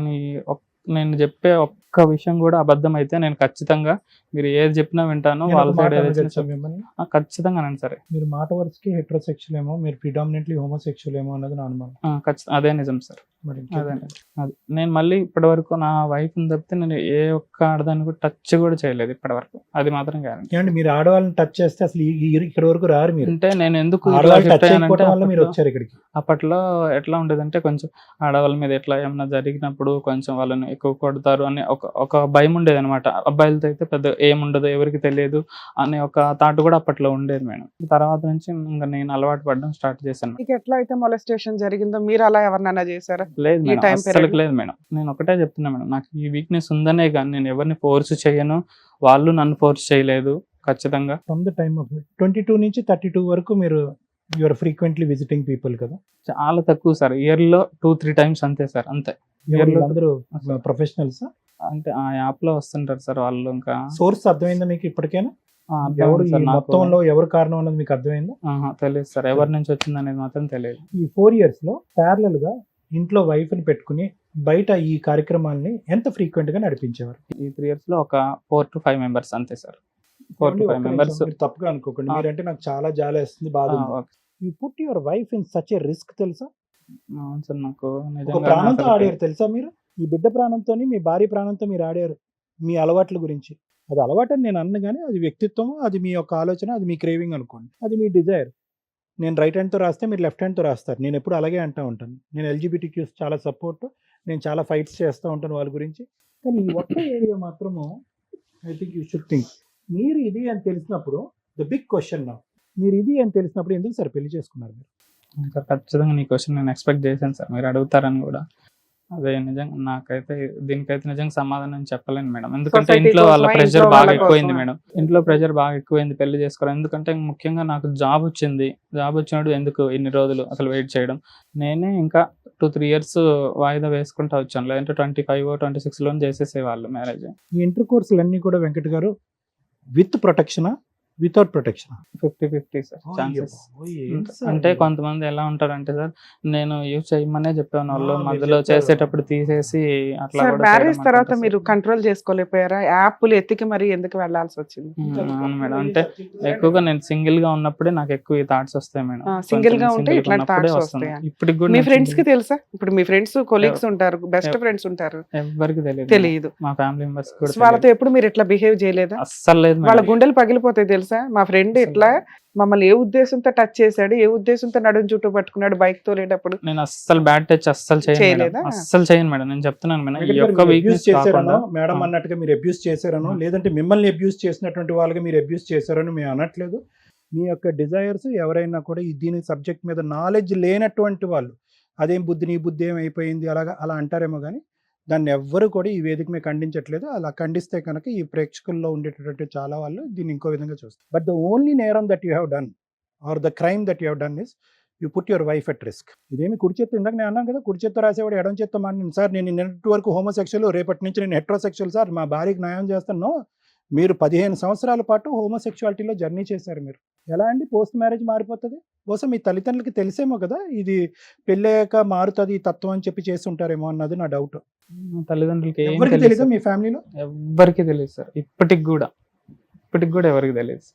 నేను చెప్పే ఒక్క విషయం కూడా అబద్ధం అయితే నేను ఖచ్చితంగా మీరు ఏది చెప్పినా వింటాను. వాళ్ళ సైడ్ ఏదైతే మిమ్మల్ని ఖచ్చితంగానండి సరే. మీరు మాట వరుసకి హెట్రోసెక్షువల్ ఏమో, మీరు ప్రిడామినెంట్లీ హోమోసెక్షువల్ ఏమో అన్నది నా అనుమానం. ఖచ్చితంగా అదే నిజం సార్. మరి అదే అది నేను మళ్ళీ ఇప్పటి వరకు నా వైఫ్ని తప్పితే నేను ఏ ఒక్క ఆడదాన్ని కూడా టచ్ కూడా చేయలేదు ఇప్పటి వరకు. అది మాత్రం గ్యారెంటీ. ఏమండి, మీరు ఆడవాళ్ళని టచ్ చేస్తే అసలు ఇక్కడ వరకు రారు మీరు. అంటే నేను ఎందుకు ఇట్లా ఆడవాళ్ళు shift టచ్ అయ్యానంటే అయిపోవడం వల్ల మీరు అప్పట్లో- వచ్చారు ఇక్కడికి. అప్పట్లో ఎట్లా ఉండేదంటే కొంచెం ఆడవాళ్ళ మీద ఎట్లా ఏమన్నా జరిగినప్పుడు కొంచెం వాళ్ళని ఎక్కువ కొడతారు అని ఒక భయం ఉండేది అనమాట. అబ్బాయిలతో అయితే పెద్ద ఏముండదు, ఎవరికి తెలియదు అనే ఒక థాట్ కూడా అప్పట్లో ఉండేది మేడం. తర్వాత నుంచి ఇంకా నేను అలవాటు పడడం స్టార్ట్ చేశాను. మీకు ఎట్లా అయితే మొలెస్టేషన్ జరిగిందో మీరు అలా ఎవరినైనా చేశారా? లేదు ఈ మేడం, time అస్సలు period? లేదు మేడం. నేను ఒకటే చెప్తున్నా మేడం, నాకు ఈ వీక్నెస్ ఉందనే కానీ నేను ఎవరిని ఫోర్స్ చేయను, వాళ్ళు నన్ను ఫోర్స్ చేయలేదు. ఖచ్చితంగా ఫ్రమ్ ద టైమ్ ఆఫ్ 22 నుంచి 32 వరకు మీరు యూఆర్ ఫ్రీక్వెంట్లీ విజిటింగ్ పీపుల్ కదా? చాలా తక్కువ సార్. ఇయర్లో 2-3 times అంతే సార్, అంతే. Yearలో అందరూ ప్రొఫెషనల్స్? అంటే ఆ యాప్ లో వస్తుంటారు సార్ వాళ్ళు. ఇంకా సోర్స్ అర్థమైందా మీకు ఇప్పటికైనా? అర్థమైంది ఎవరు ఈ సార్ నాకు. మొత్తంలో ఎవరు కారణం అన్నది మీకు అర్థమైందా? తెలియదు సార్, ఎవరి నుంచి వచ్చింది అనేది మాత్రం తెలియదు. ఈ 4 years లో ప్యారలల్ గా ఇంట్లో వైఫ్ ని పెట్టుకుని బయట ఈ కార్యక్రమాల్ని ఎంత ఫ్రీక్వెంట్ గా నడిపించేవారు? ఈ 3 years లో ఒక 4-5 members అంతే సార్. 4-5 members. మీరు తప్పుగా అనుకోకండి. మీరంటే నాకు చాలా జాలేస్తుంది, బాధ ఉంది. You put your wife in such a risk, తెలుసా? అవును సార్. నాకు ఒక నిజంగా ప్రాణంతో అసలు ఆడారు తెలుసా మీరు? మీ బిడ్డ ప్రాణంతో, మీ భార్య ప్రాణంతో మీరు ఆడారు. మీ అలవాట్ల గురించి. అది అలవాటు అని నేను అన్న కానీ అది వ్యక్తిత్వం, అది మీ యొక్క ఆలోచన, అది మీ క్రేవింగ్ అనుకోండి, అది మీ డిజైర్. నేను రైట్ హ్యాండ్తో రాస్తే మీరు లెఫ్ట్ హ్యాండ్తో రాస్తారు. నేను ఎప్పుడు అలాగే అంటూ ఉంటాను. నేను ఎల్జిబిటిక్యూస్ చాలా సపోర్ట్, నేను చాలా ఫైట్స్ చేస్తూ ఉంటాను వాళ్ళ గురించి. కానీ ఈ ఒక్క ఏరియా మాత్రము I think you should think. మీరు ఇది అని తెలిసినప్పుడు ద బిగ్ క్వశ్చన్ నా, మీరు ఇది అని తెలిసినప్పుడు ఎందుకు సార్ పెళ్లి చేసుకున్నారు మీరు? సార్ ఖచ్చితంగా నీ క్వశ్చన్ నేను ఎక్స్పెక్ట్ చేశాను సార్, మీరు అడుగుతారని కూడా. అదే నిజంగా నాకైతే దీనికైతే నిజంగా సమాధానం చెప్పలేను మేడం. ఎందుకంటే Society ఇంట్లో వాళ్ళ కోసమా, ప్రెషర్ ఇంట్లో బాగా వాళ్ళ ఎక్కువైంది కోసమా? మేడం. ఇంట్లో ప్రెషర్ బాగా ఎక్కువైంది పెళ్లి చేసుకోవడం. ఎందుకంటే ముఖ్యంగా నాకు జాబ్ వచ్చింది. జాబ్ వచ్చినప్పుడు ఎందుకు ఇన్ని రోజులు అసలు వెయిట్ చేయడం. నేనే ఇంకా 2-3 years వాయిదా వేసుకుంటా వచ్చాను. లేదంటే 25-26 చేసేసేవాళ్ళు మ్యారేజ్. ఈ ఇంటర్ కోర్సులన్నీ కూడా వెంకట్ గారు విత్ ప్రొటెక్షనా, వితౌట్ ప్రొటెక్షన్? 50-50 sir chances. అంటే కొంతమంది ఎలా ఉంటారంటే సార్, నేను యూజ్ చేయమనే చెప్పాను వాళ్ళు, మీరు మధ్యలో చెప్పారు. చేసేటప్పుడు తీసేసి అట్లా సార్ కూడా మ్యారేజ్ చేయడం తర్వాత అంటుంటారు మీరు సార్. కంట్రోల్ చేసుకోలేకపోయారా? యాప్లు ఎత్తికి మరి ఎందుకు వెళ్లాల్సి వచ్చింది? అవును మేడం. అంటే ఎక్కువగా నేను సింగిల్ గా ఉన్నప్పుడే నాకు ఎక్కువ ఈ థాట్స్ వస్తాయి మేడం. సింగిల్ గా కొంచెం ఉంటే single గా ఇట్లాంటి ఉన్నప్పుడే థాట్స్ వస్తున్నాయి. వస్తాయి. ఇప్పటికి కూడా మీ నాకు ఫ్రెండ్స్ కి single- తెలుసా? ఇప్పుడు మీ ఫ్రెండ్స్ కొలీగ్స్ ఉంటారు, బెస్ట్ ఫ్రెండ్స్ ఉంటారు, ఎవ్వరికి తెలియదు. తెలియదు. మా ఫ్యామిలీ మెంబర్స్ కూడా వాళ్ళతో తెలియదు. ఎప్పుడు మీరు ఇట్లా బిహేవ్ చేయలేదా? అస్సలు లేదు వాళ్ళ మేడం. గుండెలు పగిలిపోతాయి తెలుసా? మా ఫ్రెండ్ అస్సలు ఇట్లా మమ్మల్ని ఏ ఉద్దేశంతో టచ్ చేశాడు, ఏ ఉద్దేశంతో నడుం చుట్టూ పట్టుకున్నాడు బైక్ తోలేటప్పుడు. నేను అస్సలు బ్యాడ్ టచ్ అస్సలు చేయను మేడం. చేయలేదా? అస్సలు చేయను మేడం. నేను చెప్తున్నాను మేడం, ఈ యొక్క అబ్యూస్ వీక్నెస్ చేశారనో, కాకుండా మేడం ఆ. అన్నట్టుగా మీరు అబ్యూస్ చేశారనో, లేదంటే మిమ్మల్ని అబ్యూస్ చేసినటువంటి వాళ్ళకి మీరు అబ్యూస్ చేశారని మేము అనట్లేదు. మీ యొక్క డిజైర్స్ ఎవరైనా కూడా దీని సబ్జెక్ట్ మీద నాలెడ్జ్ లేనటువంటి వాళ్ళు, అదేం బుద్ధి నీ బుద్ధి ఏం అయిపోయింది అలా అంటారేమో కానీ దాన్ని ఎవ్వరు కూడా ఈ వేదిక మీద ఖండించట్లేదు. అలా ఖండిస్తే కనుక ఈ ప్రేక్షకుల్లో ఉండేటటువంటి చాలా వాళ్ళు దీన్ని ఇంకో విధంగా చూస్తారు. బట్ ద ఓన్లీ నేరం that you have done or the crime that you have done is you put your wife at risk. ఇదేమి కుడి చేత్తో, ఇందాక నేను అన్నాను కదా, కుడి చేత్తో రాసేవాడు ఎడం చేత్తో మాట్లాడిన సార్, నేను నిన్నటి వరకు హోమోసెక్షువల్, రేపటి నుంచి నేను హెట్రోసెక్షువల్ సార్, మా భార్యకి న్యాయం చేస్తాను. మీరు 15 సంవత్సరాల పాటు హోమోసెక్షువాలిటీలో జర్నీ చేశారు మీరు. ఎలా అండి పోస్ట్ మ్యారేజ్ మారిపోతుంది? బహుశా మీ తల్లిదండ్రులకి తెలిసేమో కదా ఇది పెళ్ళయ్యాక మారుతుంది ఈ తత్వం అని చెప్పి చేసి ఉంటారేమో అన్నది నా డౌట్. మా తల్లిదండ్రులకి ఏం ఎవరికి తెలియదు తెలీదా సార్. మీ ఫ్యామిలీలో? ఎవ్వరికి తెలియదు సార్, ఇప్పటికి కూడా ఎవరికి తెలియదు.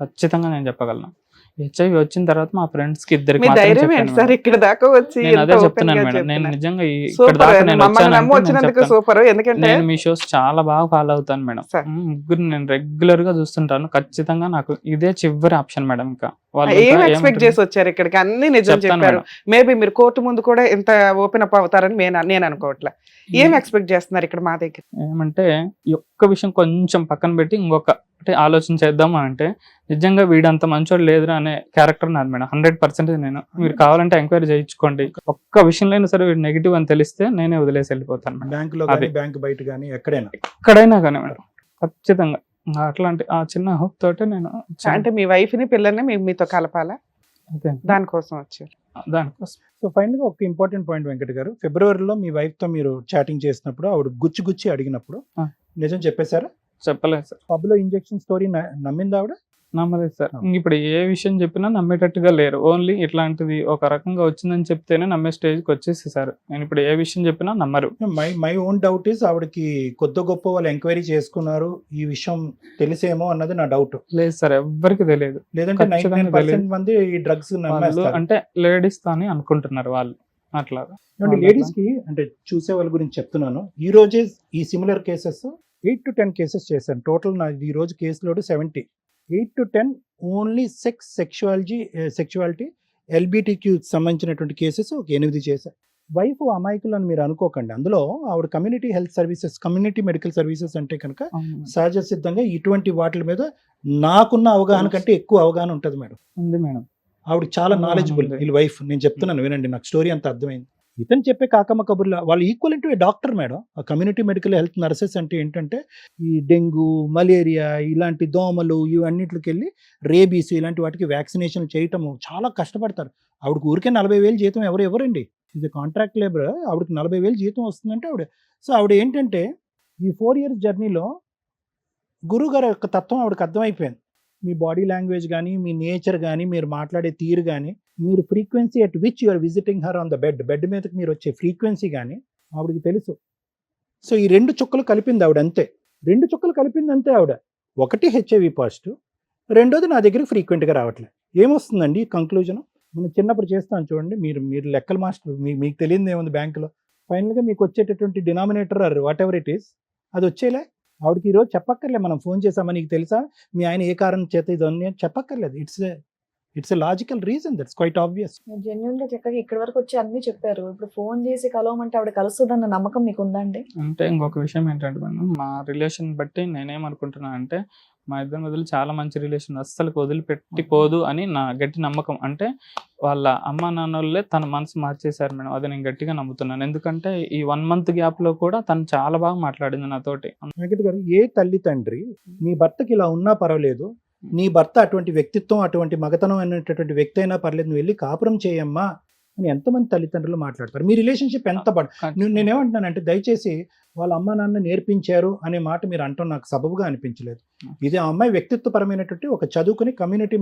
ఖచ్చితంగా నేను చెప్పగలను. హెచ్ఐవి వచ్చిన తర్వాత మా ఫ్రెండ్స్ కి ఇద్దరికి మీ మాత్రమే ధైర్యం చెప్పాను ఏంటి సార్ మేడం. ఇక్కడ దాకా వచ్చి నేను అదే ఎంత open చెప్తున్నాను గా మేడం. నేను చెప్తున్నారు. నిజంగా ఇక్కడ సూపర్ దాకా నేను మమ్మల్ని వచ్చానంటే నమ్మి నేను వచ్చినందుకు చెప్తాను. సూపర్. ఎందుకంటే నేను మీ షోస్ చాలా బాగా ఫాలో అవుతాను మేడం. సార్. ముగ్గురు నేను రెగ్యులర్ గా చూస్తుంటాను. ఖచ్చితంగా నాకు ఇదే చివరి ఆప్షన్ మేడం. ఇంకా వాళ్ళు ఏం ఇంకా ఎక్స్పెక్ట్ ఏమంటారు? చేసి వచ్చారు ఇక్కడికి? అన్ని నిజం చెప్తాను చెప్పారు. మేడం. మేబీ మీరు కోర్టు ముందు కూడా ఇంత ఓపెన్ అప్ అవుతారని నేను అనుకోవట్లే. ఏం ఎక్స్పెక్ట్ చేస్తున్నారు ఇక్కడ మా దగ్గర? ఏమంటే ఈ ఒక్క విషయం కొంచెం పక్కన పెట్టి ఇంకొక అంటే ఆలోచన చేద్దాం అని అంటే నిజంగా వీడంత మంచోడు లేదురా అనే క్యారెక్టర్ నాది మేడం. 100% నేను. మీరు కావాలంటే ఎంక్వైరీ చేయించుకోండి. ఒక్క విషయంలో అయినా సరే వీడు నెగిటివ్ అని తెలిస్తే నేనే వదిలేసి వెళ్ళిపోతాను మేడం. బ్యాంకులో అదే. కానీ బ్యాంక్ బయట కానీ ఎక్కడైనా. ఎక్కడైనా కానీ మేడం ఖచ్చితంగా అట్లాంటి ఆ చిన్న హోప్ తోటే నేను వచ్చాను. అంటే మీ వైఫ్ ని పిల్లల్ని మీతో కలపాలా? అదే దానికోసం వచ్చారు. దానికోసం సో ఫైనల్గా ఒక ఇంపార్టెంట్ పాయింట్ వెంకట్ గారు, ఫిబ్రవరిలో మీ వైఫ్తో మీరు చాటింగ్ చేసినప్పుడు ఆవిడ గుచ్చి అడిగినప్పుడు ఆ. నిజం చెప్పేశారా? చెప్పలేదు సార్, పబ్లో ఇంజెక్షన్ స్టోరీ నమ్మిందా ఆవిడ? నమ్మలేదు సార్. ఇప్పుడు ఏ విషయం చెప్పినా నమ్మేటట్టుగా లేరు. ఓన్లీ ఇట్లాంటిది ఒక రకంగా వచ్చిందని చెప్తేనే నమ్మే స్టేజ్కి వచ్చేసి సార్. నేను ఇప్పుడు ఏ విషయం చెప్పినా నమ్మరు. మై ఓన్ డౌట్ ఈస్ ఆవిడకి కొద్ది గొప్ప వాళ్ళు ఎంక్వైరీ చేసుకున్నారు ఈ విషయం తెలిసేమో అన్నది నా డౌట్. లేదు సార్, ఎవ్వరికి తెలియదు. లేదంటే ఖచ్చితంగా 99% మంది ఈ డ్రగ్స్ వాళ్ళు నమ్మేస్తారు. అంటే లేడీస్ అని అనుకుంటున్నారు వాళ్ళు అట్లా. లేడీస్ కి అంటే చూసే వాళ్ళ గురించి చెప్తున్నాను. ఈ రోజే ఈ సిమిలర్ కేసెస్ 8 to 10 కేసెస్ చేశాను. టోటల్ నా ఈ రోజు case load 70. 8 to 10 only sexuality LBTQ సంబంధించినటువంటి కేసెస్ ఒక 8 చేశాను. వైఫ్ అమాయకులు అని మీరు అనుకోకండి. అందులో ఆవిడ community health services, community medical services అంటే కనుక సహజ సిద్ధంగా ఇటువంటి వాటి మీద నాకున్న అవగాహన కంటే ఎక్కువ అవగాహన ఉంటుంది మేడం. ఉంది మేడం. ఆవిడ చాలా నాలెడ్జబుల్. ఉంది. వీళ్ళ వైఫ్. నేను చెప్తున్నాను వినండి, నాకు స్టోరీ అంత అర్థమైంది. ఇతను చెప్పే కాకమ్మ కబుర్ల వాళ్ళు ఈక్వల్ టు డాక్టర్ మేడం. ఆ కమ్యూనిటీ మెడికల్ హెల్త్ నర్సెస్ అంటే ఏంటంటే ఈ డెంగ్యూ, మలేరియా ఇలాంటి దోమలు ఇవన్నిటికి వెళ్ళి రేబీస్ ఇలాంటి వాటికి వ్యాక్సినేషన్ చేయటము చాలా కష్టపడతారు. ఆవిడకి ఊరికే 40,000 జీతం ఎవరండి? ఇది కాంట్రాక్ట్ లేబర్. ఆవిడకి 40,000 జీతం వస్తుందంటే ఆవిడ. సో ఆవిడ ఏంటంటే ఈ 4 years జర్నీలో గురువుగారి యొక్క తత్వం ఆవిడకి అర్థమైపోయింది. మీ బాడీ లాంగ్వేజ్ కానీ, మీ నేచర్ కానీ, మీరు మాట్లాడే తీరు కానీ, మీరు frequency at which you are visiting her on the bed మీదకి మీరు వచ్చే ఫ్రీక్వెన్సీ కానీ ఆవిడకి తెలుసు. సో ఈ 2 చుక్కలు కలిపింది ఆవిడ అంతే. 2 చుక్కలు కలిపింది అంతే ఆవిడ. ఒకటి హెచ్ఐవి పాజిటివ్, రెండోది నా దగ్గర ఫ్రీక్వెంట్గా రావట్లేదు. ఏమొస్తుందండి కంక్లూజన్? మనం చిన్నప్పుడు చేస్తాం చూడండి, మీరు లెక్కల మాస్టర్, మీకు తెలియదు ఏముంది బ్యాంకులో. ఫైనల్గా మీకు వచ్చేటటువంటి denominator or whatever it is అది వచ్చేలే. ఆవిడకి ఈరోజు చెప్పక్కర్లే మనం ఫోన్ చేసామని నీకు తెలుసా మీ ఆయన ఏ కారణం చేత ఇది చెప్పక్కర్లేదు. It's a logical reason, that's quiet obvious. Genuine గా చక్కగా ఇక్కడ వరకు వచ్చి అన్ని చెప్పారు. ఇప్పుడు ఫోన్ చేసి కలవమంటే ఆవిడ కలుస్తుందన్న నమ్మకం మీకు ఉందండి? అంటే ఇంకొక విషయం ఏంటంటే మేడం, మా రిలేషన్ బట్టి నేనేమనుకుంటున్నాను అంటే మా ఇద్దరి మధ్యలో చాలా మంచి రిలేషన్, అస్సలు వదిలిపెట్టిపోదు అని నా గట్టి నమ్మకం. అంటే వాళ్ళ అమ్మ నాన్నోళ్ళే తన మనసు మార్చేశారు మేడం. అది నేను గట్టిగా నమ్ముతున్నాను. ఎందుకంటే ఈ 1 month గ్యాప్లో కూడా తను చాలా బాగా మాట్లాడింది నాతోటి. వెంకట్ గారు, ఏ తల్లి తండ్రి నీ భర్తకి ఇలా ఉన్నా పర్వాలేదు, నీ భర్త అటువంటి వ్యక్తిత్వం, అటువంటి మగతనం అనేటటువంటి వ్యక్తి అయినా పర్లేదు, నువ్వు వెళ్ళి కాపురం చేయమ్మా అని ఎంతమంది తల్లిదండ్రులు మాట్లాడతారు. మీ రిలేషన్షిప్ ఎంత నేనేమంటున్నానంటే దయచేసి వాళ్ళ అమ్మ నాన్న నేర్పించారు అనే మాట మీరు అంటాం నాకు సబబుగా అనిపించలేదు. ఇది ఆ అమ్మాయి వ్యక్తిత్వపరమైనటువంటి ఒక చదువుకుని కమ్యూనిటీ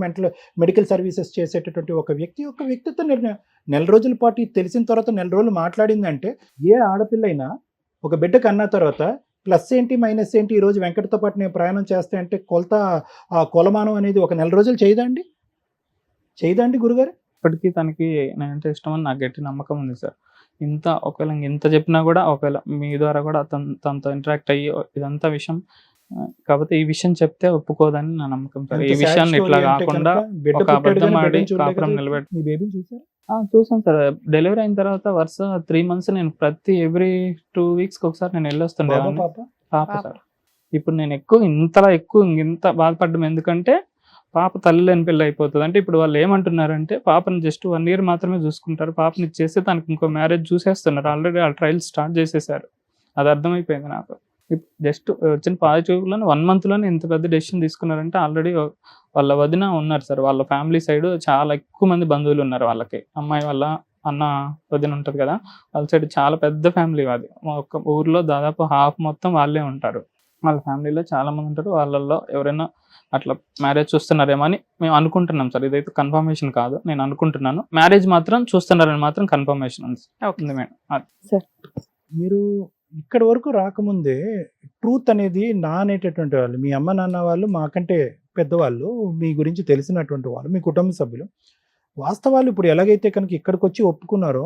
మెడికల్ సర్వీసెస్ చేసేటటువంటి ఒక వ్యక్తిత్వ నిర్ణయం. 4 రోజుల పాటు ఇది తెలిసిన తర్వాత 4 రోజులు మాట్లాడిందంటే ఏ ఆడపిల్ల అయినా ఒక బిడ్డ కన్నా తర్వాత ప్లస్ ఏంటి మైనస్ ఏంటి, ఈరోజు వెంకటతో పాటు నేను ప్రయాణం చేస్తే అంటే కొలమానం అనేది ఒక 4 రోజులు చేయదండి గురుగారు? ఇప్పటికీ తనకి నేనంటే ఇష్టం అని నాకు గట్టి నమ్మకం ఉంది సార్. ఒకవేళ ఇంత చెప్పినా కూడా, ఒకవేళ మీ ద్వారా కూడా తనతో ఇంటరాక్ట్ అయ్యి ఇదంతా విషయం, కాకపోతే ఈ విషయం చెప్తే ఒప్పుకోదని నా నమ్మకం సార్. ఈ విషయాన్ని ఇట్లా కాకుండా ఒక అబద్ధం ఆడి కాపురం నిలబెట్టి. మీ బేబీని చూసారు? చూసాను సార్. డెలివరీ అయిన తర్వాత వరుస 3 months నేను ఎవ్రీ 2 weeks ఒకసారి నేను వెళ్ళొస్తుండే పాప సార్. ఇప్పుడు నేను ఇంత బాధపడ్డం ఎందుకంటే పాప తల్లి లేని పెళ్ళి అయిపోతుంది. అంటే ఇప్పుడు వాళ్ళు ఏమంటున్నారంటే పాపని జస్ట్ 1 year మాత్రమే చూసుకుంటారు, పాపని ఇచ్చేస్తే తనకి ఇంకో మ్యారేజ్ చూసేస్తున్నారు. ఆల్రెడీ ఆ ట్రయల్స్ స్టార్ట్ చేసేసారు. అది అర్థమైపోయింది నాకు. జస్ట్ వచ్చిన పాజిటివ్లో 1 monthలోనే ఇంత పెద్ద డెసిషన్ తీసుకున్నారంటే ఆల్రెడీ వాళ్ళ వదిన ఉన్నారు సార్. వాళ్ళ ఫ్యామిలీ సైడ్ చాలా ఎక్కువ మంది బంధువులు ఉన్నారు వాళ్ళకి. అమ్మాయి వాళ్ళ అన్న వదిన ఉంటుంది కదా, వాళ్ళ సైడ్ చాలా పెద్ద ఫ్యామిలీ. అది ఒక ఊర్లో దాదాపు హాఫ్ మొత్తం వాళ్ళే ఉంటారు. వాళ్ళ ఫ్యామిలీలో చాలా మంది ఉంటారు. వాళ్ళల్లో ఎవరైనా అట్లా మ్యారేజ్ చూస్తున్నారేమో అని మేము అనుకుంటున్నాం సార్. ఇదైతే కన్ఫర్మేషన్ కాదు, నేను అనుకుంటున్నాను. మ్యారేజ్ మాత్రం చూస్తున్నారని మాత్రం కన్ఫర్మేషన్ ఉంది మేడం. మీరు ఇక్కడ వరకు రాకముందే ట్రూత్ అనేది నా అనేటటువంటి వాళ్ళు, మీ అమ్మ నాన్న వాళ్ళు మాకంటే పెద్దవాళ్ళు, మీ గురించి తెలిసినటువంటి వాళ్ళు, మీ కుటుంబ సభ్యులు వాస్తవాలు ఇప్పుడు ఎలాగైతే కనుక ఇక్కడికి వచ్చి ఒప్పుకున్నారో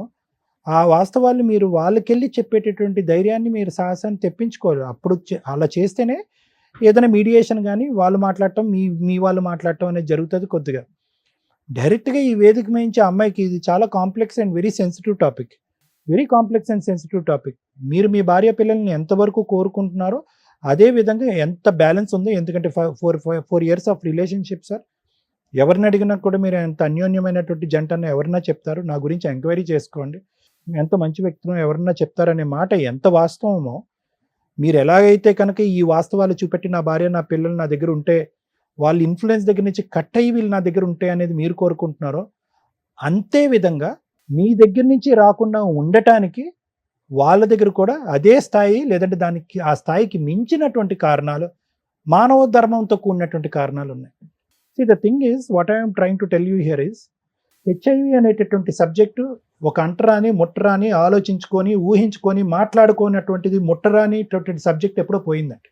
ఆ వాస్తవాలు మీరు వాళ్ళకెళ్ళి చెప్పేటటువంటి ధైర్యాన్ని మీరు సాహసాన్ని తెప్పించుకోరు. అప్పుడు అలా చేస్తేనే ఏదైనా మీడియేషన్ కానీ వాళ్ళు మాట్లాడటం మీ వాళ్ళు మాట్లాడటం అనేది జరుగుతుంది. కొద్దిగా డైరెక్ట్గా ఈ వేదిక మించి అమ్మాయికి ఇది చాలా complex and very sensitive topic, very complex and sensitive topic. మీరు మీ భార్య పిల్లల్ని ఎంతవరకు కోరుకుంటున్నారో అదే విధంగా ఎంత బ్యాలెన్స్ ఉందో, ఎందుకంటే 4 years ఆఫ్ రిలేషన్షిప్ సార్. ఎవరిని అడిగినా కూడా మీరు ఎంత అన్యోన్యమైనటువంటి జంట అన్న ఎవరన్నా చెప్తారు, నా గురించి ఎంక్వైరీ చేసుకోండి, ఎంత మంచి వ్యక్తులు ఎవరన్నా చెప్తారనే మాట ఎంత వాస్తవమో, మీరు ఎలాగైతే కనుక ఈ వాస్తవాలు చూపెట్టి నా భార్య నా పిల్లలు నా దగ్గర ఉంటే, వాళ్ళ ఇన్ఫ్లుయెన్స్ దగ్గర నుంచి కట్ అయ్యి వీళ్ళు నా దగ్గర ఉంటాయి అనేది మీరు కోరుకుంటున్నారో, అంతే విధంగా మీ దగ్గర నుంచి రాకుండా ఉండటానికి వాళ్ళ దగ్గర కూడా అదే స్థాయి లేదంటే దానికి ఆ స్థాయికి మించినటువంటి కారణాలు, మానవ ధర్మంతో కూడినటువంటి కారణాలు ఉన్నాయి. See, the thing is, what I am trying to tell you here is, HIV అనేటటువంటి సబ్జెక్టు ఒక అంటరాని ముట్టరాని ఆలోచించుకొని ఊహించుకొని మాట్లాడుకోనటువంటిది ముట్టరాని సబ్జెక్ట్ ఎప్పుడో పోయిందండి.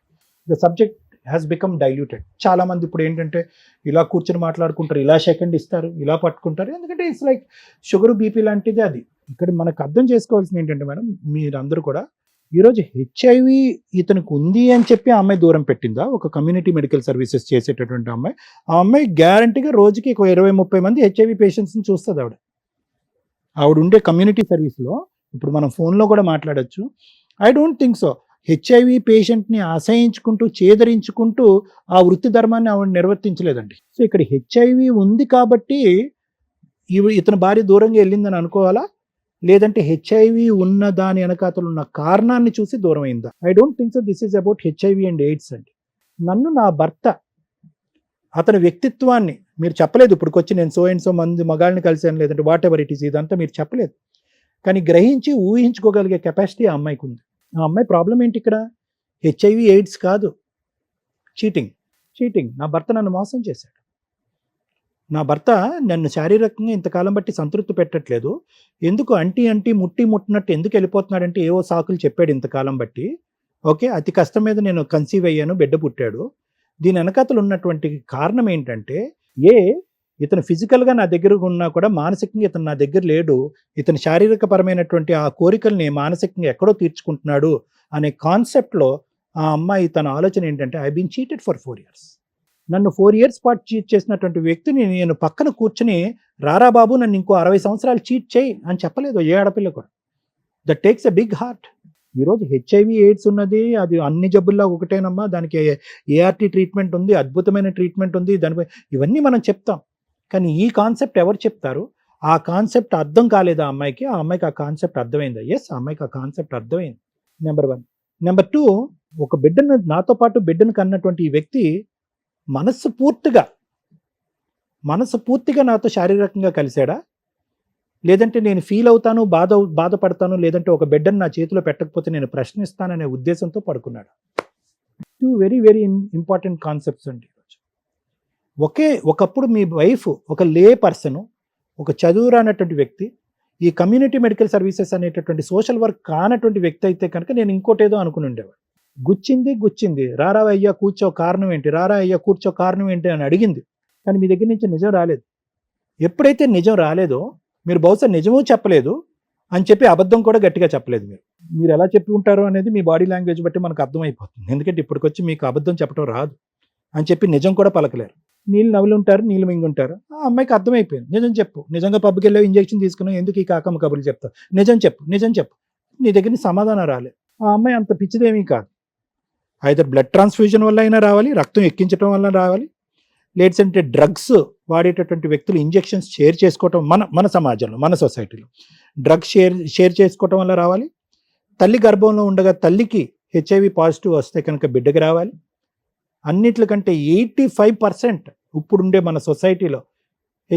The subject has become diluted. చాలామంది ఇప్పుడు ఏంటంటే ఇలా కూర్చొని మాట్లాడుకుంటారు, ఇలా సెకండ్ ఇస్తారు, ఇలా పట్టుకుంటారు, ఎందుకంటే ఇట్స్ లైక్ షుగర్ బీపీ లాంటిది అది. ఇక్కడ మనకు అర్థం చేసుకోవాల్సింది ఏంటంటే మేడం, మీరందరూ కూడా ఈరోజు HIV ఇతనికి ఉంది అని చెప్పి ఆ అమ్మాయి దూరం పెట్టిందా? ఒక కమ్యూనిటీ మెడికల్ సర్వీసెస్ చేసేటటువంటి అమ్మాయి, ఆ అమ్మాయి గ్యారంటీగా రోజుకి 20-30 మంది HIV పేషెంట్స్ని చూస్తుంది. ఆవిడ ఉండే కమ్యూనిటీ సర్వీస్లో ఇప్పుడు మనం ఫోన్లో కూడా మాట్లాడచ్చు. I don't think so. HIV పేషెంట్ని అసహించుకుంటూ చేదరించుకుంటూ ఆ వృత్తి ధర్మాన్ని ఆవిడ నిర్వర్తించలేదండి. సో ఇక్కడ HIV ఉంది కాబట్టి ఇతని భార్య దూరంగా వెళ్ళిందని అనుకోవాలా, లేదంటే HIV ఉన్న దాని వెనకాతలు ఉన్న కారణాన్ని చూసి దూరం అయిందా? I don't think so. This is about HIV and AIDS అండి. నన్ను నా భర్త అతని వ్యక్తిత్వాన్ని మీరు చెప్పలేదు. ఇప్పుడుకొచ్చి నేను సో అండ్ సో మంది మగాళ్ళని కలిసాను లేదంటే వాట్ ఎవర్ ఇట్ ఈస్, ఇదంతా మీరు చెప్పలేదు. కానీ గ్రహించి ఊహించుకోగలిగే కెపాసిటీ ఆ అమ్మాయికి ఉంది. ఆ అమ్మాయి ప్రాబ్లం ఏంటి ఇక్కడ? HIV AIDS కాదు, చీటింగ్. నా భర్త నన్ను మోసం చేశాడు. నా భర్త నన్ను శారీరకంగా ఇంతకాలం బట్టి సంతృప్తి పెట్టట్లేదు, ఎందుకు అంటి ముట్టినట్టు ఎందుకు వెళ్ళిపోతున్నాడంటే ఏవో సాకులు చెప్పాడు ఇంతకాలం బట్టి. ఓకే, అతి కష్టం మీద నేను కన్సీవ్ అయ్యాను, బిడ్డ పుట్టాడు. దీని వెనకాతలు ఉన్నటువంటి కారణం ఏంటంటే, ఇతను ఫిజికల్గా నా దగ్గర ఉన్నా కూడా మానసికంగా ఇతను నా దగ్గర లేడు, ఇతను శారీరక పరమైనటువంటి ఆ కోరికల్ని మానసికంగా ఎక్కడో తీర్చుకుంటున్నాడు అనే కాన్సెప్ట్లో ఆ అమ్మాయి తన ఆలోచన ఏంటంటే, I been cheated for 4 years. నన్ను 4 years పాటు చీట్ చేసినటువంటి వ్యక్తిని నేను పక్కన కూర్చుని రారా బాబు నన్ను ఇంకో 60 సంవత్సరాలు చీట్ చేయి అని చెప్పలేదు ఏ ఆడపిల్ల కూడా. That takes a big heart. ఈరోజు HIV AIDS ఉన్నది, అది అన్ని జబ్బుల్లో ఒకటేనమ్మా, దానికి ART ట్రీట్మెంట్ ఉంది, అద్భుతమైన ట్రీట్మెంట్ ఉంది, దానిపై ఇవన్నీ మనం చెప్తాం. కానీ ఈ కాన్సెప్ట్ ఎవరు చెప్తారు? ఆ కాన్సెప్ట్ అర్థం కాలేదు ఆ అమ్మాయికి. ఆ అమ్మాయికి ఆ కాన్సెప్ట్ అర్థమైందా? ఎస్, ఆ అమ్మాయికి ఆ కాన్సెప్ట్ అర్థమైంది. నెంబర్ 1. నెంబర్ 2, ఒక బిడ్డను నాతో పాటు బిడ్డను కన్నటువంటి ఈ వ్యక్తి మనసు పూర్తిగా నాతో శారీరకంగా కలిశాడా, లేదంటే నేను ఫీల్ అవుతాను, బాధపడతాను, లేదంటే ఒక బిడ్డను నా చేతిలో పెట్టకపోతే నేను ప్రశ్నిస్తాననే ఉద్దేశంతో పడుకున్నాడు. 2 వెరీ వెరీ ఇంపార్టెంట్ కాన్సెప్ట్స్ అండి. ఒకప్పుడు మీ వైఫ్ ఒక లే పర్సన్, ఒక చదువురానటువంటి వ్యక్తి, ఈ కమ్యూనిటీ మెడికల్ సర్వీసెస్ అనేటటువంటి సోషల్ వర్క్ కానటువంటి వ్యక్తి అయితే కనుక నేను ఇంకోటేదో అనుకుని ఉండేవాడు. గుచ్చింది, రారా అయ్యా కూర్చో కారణం ఏంటి, రారా అయ్యా కూర్చో కారణం ఏంటి అని అడిగింది. కానీ మీ దగ్గర నుంచి నిజం రాలేదు. ఎప్పుడైతే నిజం రాలేదో, మీరు బహుశా నిజమూ చెప్పలేదు అని చెప్పి అబద్ధం కూడా గట్టిగా చెప్పలేదు. మీరు ఎలా చెప్పి ఉంటారో అనేది మీ బాడీ లాంగ్వేజ్ బట్టి మనకు అర్థమైపోతుంది. ఎందుకంటే ఇప్పటికొచ్చి మీకు అబద్ధం చెప్పడం రాదు అని చెప్పి నిజం కూడా పలకలేరు. నీళ్ళు నవ్వులు ఉంటారు, నీళ్ళు మింగుంటారు. ఆ అమ్మాయికి అర్థమైపోయింది, నిజం చెప్పు, నిజంగా పబ్కి వెళ్ళావు, ఇంజెక్షన్ తీసుకున్నావు, ఎందుకు ఈ కాకమ్మ కబుర్లు చెప్తావు, నిజం చెప్పు. నీ దగ్గర సమాధానం రాలేదు. ఆ అమ్మాయి అంత పిచ్చిదేమీ కాదు. ఐదర్ బ్లడ్ ట్రాన్స్ఫ్యూజన్ వల్ల అయినా రావాలి, రక్తం ఎక్కించడం వల్ల రావాలి, లేదంటే డ్రగ్స్ వాడేటటువంటి వ్యక్తులు ఇంజెక్షన్స్ షేర్ చేసుకోవటం, మన సమాజంలో మన సొసైటీలో డ్రగ్స్ షేర్ చేసుకోవటం వల్ల రావాలి, తల్లి గర్భంలో ఉండగా తల్లికి HIV పాజిటివ్ వస్తే కనుక బిడ్డకి రావాలి. అన్నిట్లకంటే 85% ఇప్పుడుండే మన సొసైటీలో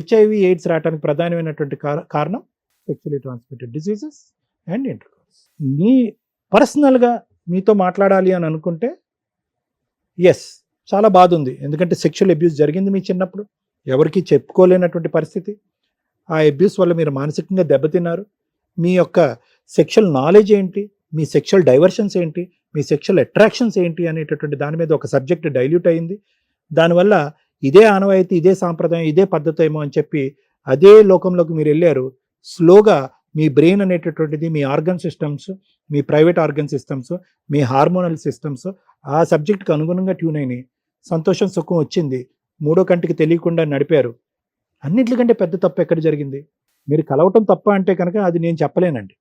HIV AIDS రావడానికి ప్రధానమైనటువంటి కారణం sexually transmitted diseases and intercourse. మీ పర్సనల్గా మీతో మాట్లాడాలి అని అనుకుంటే ఎస్, చాలా బాధ ఉంది. ఎందుకంటే సెక్షువల్ అబ్యూస్ జరిగింది మీ చిన్నప్పుడు, ఎవరికి చెప్పుకోలేనటువంటి పరిస్థితి. ఆ అబ్యూస్ వల్ల మీరు మానసికంగా దెబ్బతిన్నారు. మీ యొక్క సెక్షువల్ నాలెడ్జ్ ఏంటి, మీ సెక్షువల్ డైవర్షన్స్ ఏంటి, మీ సెక్షువల్ అట్రాక్షన్స్ ఏంటి అనేటటువంటి దాని మీద ఒక సబ్జెక్ట్ డైల్యూట్ అయింది. దానివల్ల ఇదే ఆనవాయితీ, ఇదే సాంప్రదాయం, ఇదే పద్ధతి ఏమో అని చెప్పి అదే లోకంలోకి మీరు వెళ్ళారు. స్లోగా మీ బ్రెయిన్ అనేటటువంటిది, మీ ఆర్గన్ సిస్టమ్స్, మీ ప్రైవేట్ ఆర్గన్ సిస్టమ్స్, మీ హార్మోనల్ సిస్టమ్స్ ఆ సబ్జెక్ట్కి అనుగుణంగా ట్యూన్ అయినాయి. సంతోషం, సుఖం వచ్చింది, మూడో కంటికి తెలియకుండా నడిపారు. అన్నింటికంటే పెద్ద తప్పు ఎక్కడ జరిగింది? మీరు కలవటం తప్ప అంటే కనుక అది నేను చెప్పలేనండి.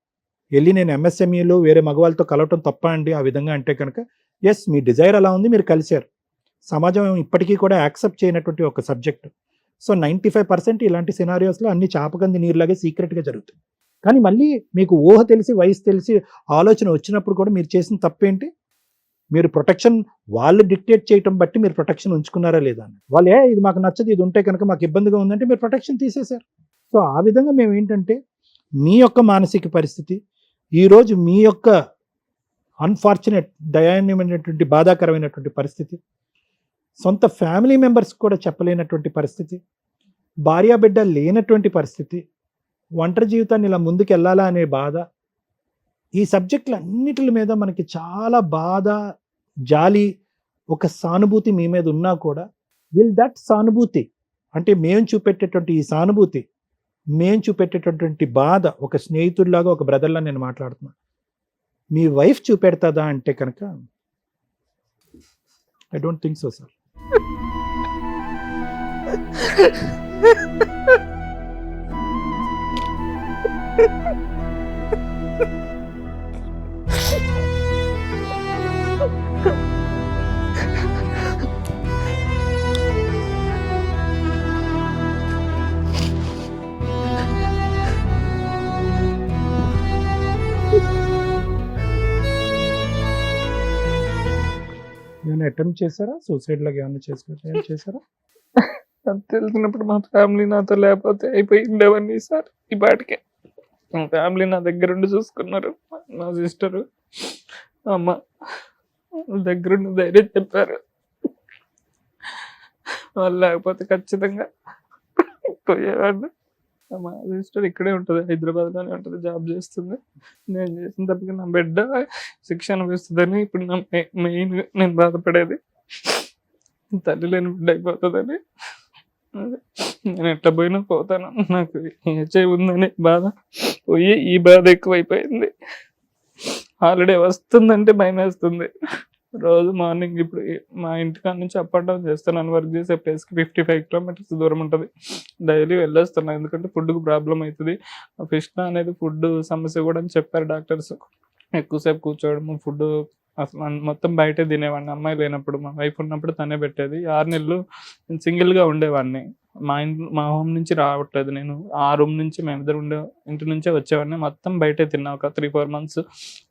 వెళ్ళి నేను ఎంఎస్ఎంఈలు వేరే మగవాళ్ళతో కలవటం తప్ప అండి ఆ విధంగా అంటే కనుక, ఎస్, మీ డిజైర్ అలా ఉంది, మీరు కలిశారు. సమాజం ఇప్పటికీ కూడా యాక్సెప్ట్ చేయనటువంటి ఒక సబ్జెక్ట్. సో 95% ఇలాంటి సినారియోస్లో అన్ని చాపకంది నీరులాగే సీక్రెట్గా జరుగుతాయి. కానీ మళ్ళీ మీకు ఊహ తెలిసి, వయసు తెలిసి, ఆలోచన వచ్చినప్పుడు కూడా మీరు చేసిన తప్పేంటి? మీరు ప్రొటెక్షన్ వాళ్ళు డిక్టేట్ చేయటం బట్టి మీరు ప్రొటెక్షన్ ఉంచుకున్నారా లేదా అని. వాళ్ళు ఇది మాకు నచ్చదు, ఇది ఉంటే కనుక మాకు ఇబ్బందిగా ఉందంటే మీరు ప్రొటెక్షన్ తీసేశారు. సో ఆ విధంగా మేము ఏంటంటే మీ యొక్క మానసిక పరిస్థితి, ఈరోజు మీ యొక్క అన్ఫార్చునేట్, దయాన్యమైనటువంటి, బాధాకరమైనటువంటి పరిస్థితి, సొంత ఫ్యామిలీ మెంబర్స్ కూడా చెప్పలేనటువంటి పరిస్థితి, భార్యాబిడ్డ లేనటువంటి పరిస్థితి, ఒంటరి జీవితాన్ని ఇలా ముందుకు వెళ్ళాలా అనే బాధ, ఈ సబ్జెక్టులు అన్నిటి మీద మనకి చాలా బాధ, జాలి, ఒక సానుభూతి మీ మీద ఉన్నా కూడా, విల్ దట్ సానుభూతి అంటే మేము చూపెట్టేటువంటి ఈ సానుభూతి, మేము చూపెట్టేటటువంటి బాధ, ఒక స్నేహితుడిలాగా, ఒక బ్రదర్లా నేను మాట్లాడుతున్నా, మీ వైఫ్ చూపెడతాదా అంటే కనుక I don't think so sir. ఏమైనా అటెంప్ట్ చేశారా? సూసైడ్ లాగా ఏమైనా చేశారా? అది తెలిసినప్పుడు మా ఫ్యామిలీ నాతో లేకపోతే అయిపోయి ఉండేవన్నీ సార్. ఈ పాటికే మా ఫ్యామిలీ నా దగ్గరుండి చూసుకున్నారు. మా సిస్టరు, అమ్మ దగ్గరుండి ధైర్యం చెప్పారు. వాళ్ళు లేకపోతే ఖచ్చితంగా పోయేవాడిని. మా సిస్టర్ ఇక్కడే ఉంటుంది, హైదరాబాద్లోనే ఉంటుంది, జాబ్ చేస్తుంది. నేను చేసిన తప్పకి నా బిడ్డ శిక్ష అనిపిస్తుందని ఇప్పుడు నా మెయిన్ నేను బాధపడేది, తల్లి లేని బిడ్డ అయిపోతుందని. నేను ఎట్లా పోయినా పోతాను, నాకు హెచ్ఐవి ఉందని బాధ పోయి ఈ బాధ ఎక్కువైపోయింది. హాలిడే వస్తుందంటే భయం వేస్తుంది. రోజు మార్నింగ్ ఇప్పుడు మా ఇంటికాడ నుంచి అప్ అండ్ డౌన్ చేస్తాను. వర్క్ చేసే ప్లేస్కి 55 కిలోమీటర్స్ దూరం ఉంటుంది. డైలీ వెళ్ళేస్తున్నాను, ఎందుకంటే ఫుడ్కి ప్రాబ్లం అవుతుంది. ఫిష్ అనేది ఫుడ్ సమస్య కూడా అని చెప్పారు డాక్టర్స్. ఎక్కువసేపు కూర్చోవడము, ఫుడ్ అసలు మొత్తం బయటే తినేవాడిని. అమ్మాయి లేనప్పుడు, మా వైఫ్ ఉన్నప్పుడు తనే పెట్టేది. 6 నెలలు నేను సింగిల్గా ఉండేవాడిని. మా హోమ్ నుంచి రావట్లేదు నేను. ఆ రూమ్ నుంచి మేమిద్దరు ఇంటి నుంచే వచ్చేవాడిని. మొత్తం బయటే తిన్నా ఒక 3-4 months.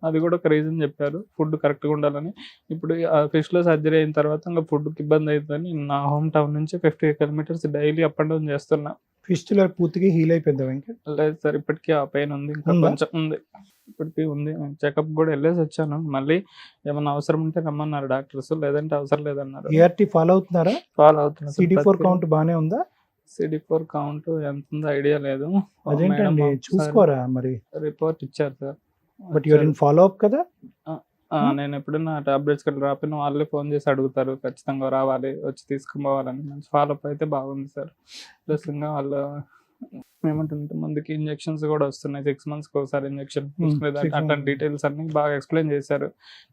అది కూడా ఒక రీజన్ చెప్పారు, ఫుడ్ కరెక్ట్గా ఉండాలని. ఇప్పుడు ఆ ఫిష్లో సర్జరీ అయిన తర్వాత ఇంకా ఫుడ్కి ఇబ్బంది అవుతుందని నా హోమ్ టౌన్ నుంచి 50 kilometers daily up and down చేస్తున్నా. ఫిస్టులర్ పూర్తిగా హీల్ అయిపోయిందా వెంకట్? లేదు సార్, ఇప్పటికీ ఆ పెయిన్ ఉంది, ఇంకా కొంచెం ఉంది, ఇప్పటికీ ఉంది. చెకప్ కూడా వెళ్ళేసి వచ్చాను. మళ్ళీ ఏమన్నా అవసరం ఉంటే రమ్మన్నారు డాక్టర్స్, లేదంటే అవసరం లేదన్నారు. ఏఆర్టీ ఫాలో అవుతున్నారా? ఫాలో అవుతున్నా. CD4 కౌంట్ బాగానే ఉందా? CD4 కౌంట్ ఎంత ఉందో ఐడియా లేదు. అదేంటండి, చూసుకోరా మరి? రిపోర్ట్ ఇచ్చారు sir. But you're in follow up కదా? నేను ఎప్పుడైనా టాబ్లెట్స్ కూడా రాపిన వాళ్ళే ఫోన్ చేసి అడుగుతారు, ఖచ్చితంగా రావాలి, వచ్చి తీసుకుపోవాలని. మంచి ఫాలోఅప్ అయితే బాగుంది సార్. ప్లస్ ఇంకా వాళ్ళు ఏమంటుంటే ముందుకి ఇంజెక్షన్స్ కూడా వస్తున్నాయి, 6 monthsకి ఒకసారి ఇంజెక్షన్. అట్లాంటి డీటెయిల్స్ అన్ని బాగా ఎక్స్ప్లెయిన్ చేశారు.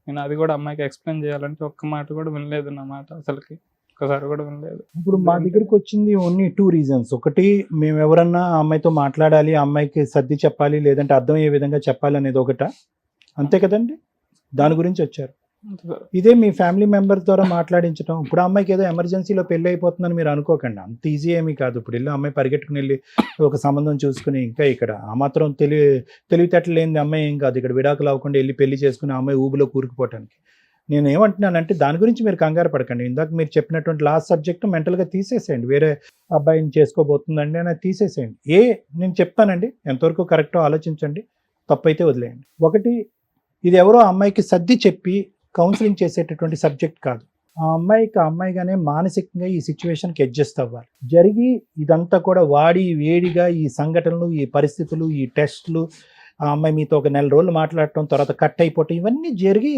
నేను అది కూడా అమ్మాయికి ఎక్స్ప్లెయిన్ చేయాలంటే ఒక్క మాట కూడా వినలేదు, నా మాట అసలుకి ఒక్కసారి కూడా వినలేదు. ఇప్పుడు మా దగ్గరికి వచ్చింది ఓన్లీ 2 reasons. ఒకటి, మేము ఎవరన్నా ఆ అమ్మాయితో మాట్లాడాలి, ఆ అమ్మాయికి సర్ది చెప్పాలి, లేదంటే అర్థమయ్యే విధంగా చెప్పాలి అనేది ఒకట, అంతే కదండి? దాని గురించి వచ్చారు. ఇదే మీ ఫ్యామిలీ మెంబర్ ద్వారా మాట్లాడించడం. ఇప్పుడు అమ్మాయికి ఏదో ఎమర్జెన్సీలో పెళ్లి అయిపోతుందని మీరు అనుకోకండి, అంత ఈజీ ఏమీ కాదు. ఇప్పుడు వెళ్ళి అమ్మాయి పరిగెట్టుకుని వెళ్ళి ఒక సంబంధం చూసుకుని, ఇంకా ఇక్కడ ఆ మాత్రం తెలివితేటలు లేని అమ్మాయి ఏం కాదు. ఇక్కడ విడాకులు అవ్వకుండా వెళ్ళి పెళ్లి చేసుకుని ఆ అమ్మాయి ఊబిలో కూరుకుపోవటానికి. నేను ఏమంటున్నానంటే దాని గురించి మీరు కంగారు పడకండి. ఇందాక మీరు చెప్పినటువంటి లాస్ట్ సబ్జెక్ట్ మెంటల్గా తీసేసేయండి. వేరే అబ్బాయిని చేసుకోబోతుందండి అని తీసేసేయండి. నేను చెప్తానండి, ఎంతవరకు కరెక్టో ఆలోచించండి, తప్పైతే వదిలేయండి. ఒకటి, ఇది ఎవరో అమ్మాయికి సర్ది చెప్పి కౌన్సిలింగ్ చేసేటటువంటి సబ్జెక్ట్ కాదు. ఆ అమ్మాయిగానే మానసికంగా ఈ సిచ్యువేషన్కి అడ్జస్ట్ అవ్వాలి. జరిగి ఇదంతా కూడా వాడి వేడిగా ఈ సంఘటనలు, ఈ పరిస్థితులు, ఈ టెస్టులు, ఆ అమ్మాయి మీతో ఒక నెల రోజులు మాట్లాడటం, తర్వాత కట్ అయిపోవటం, ఇవన్నీ జరిగి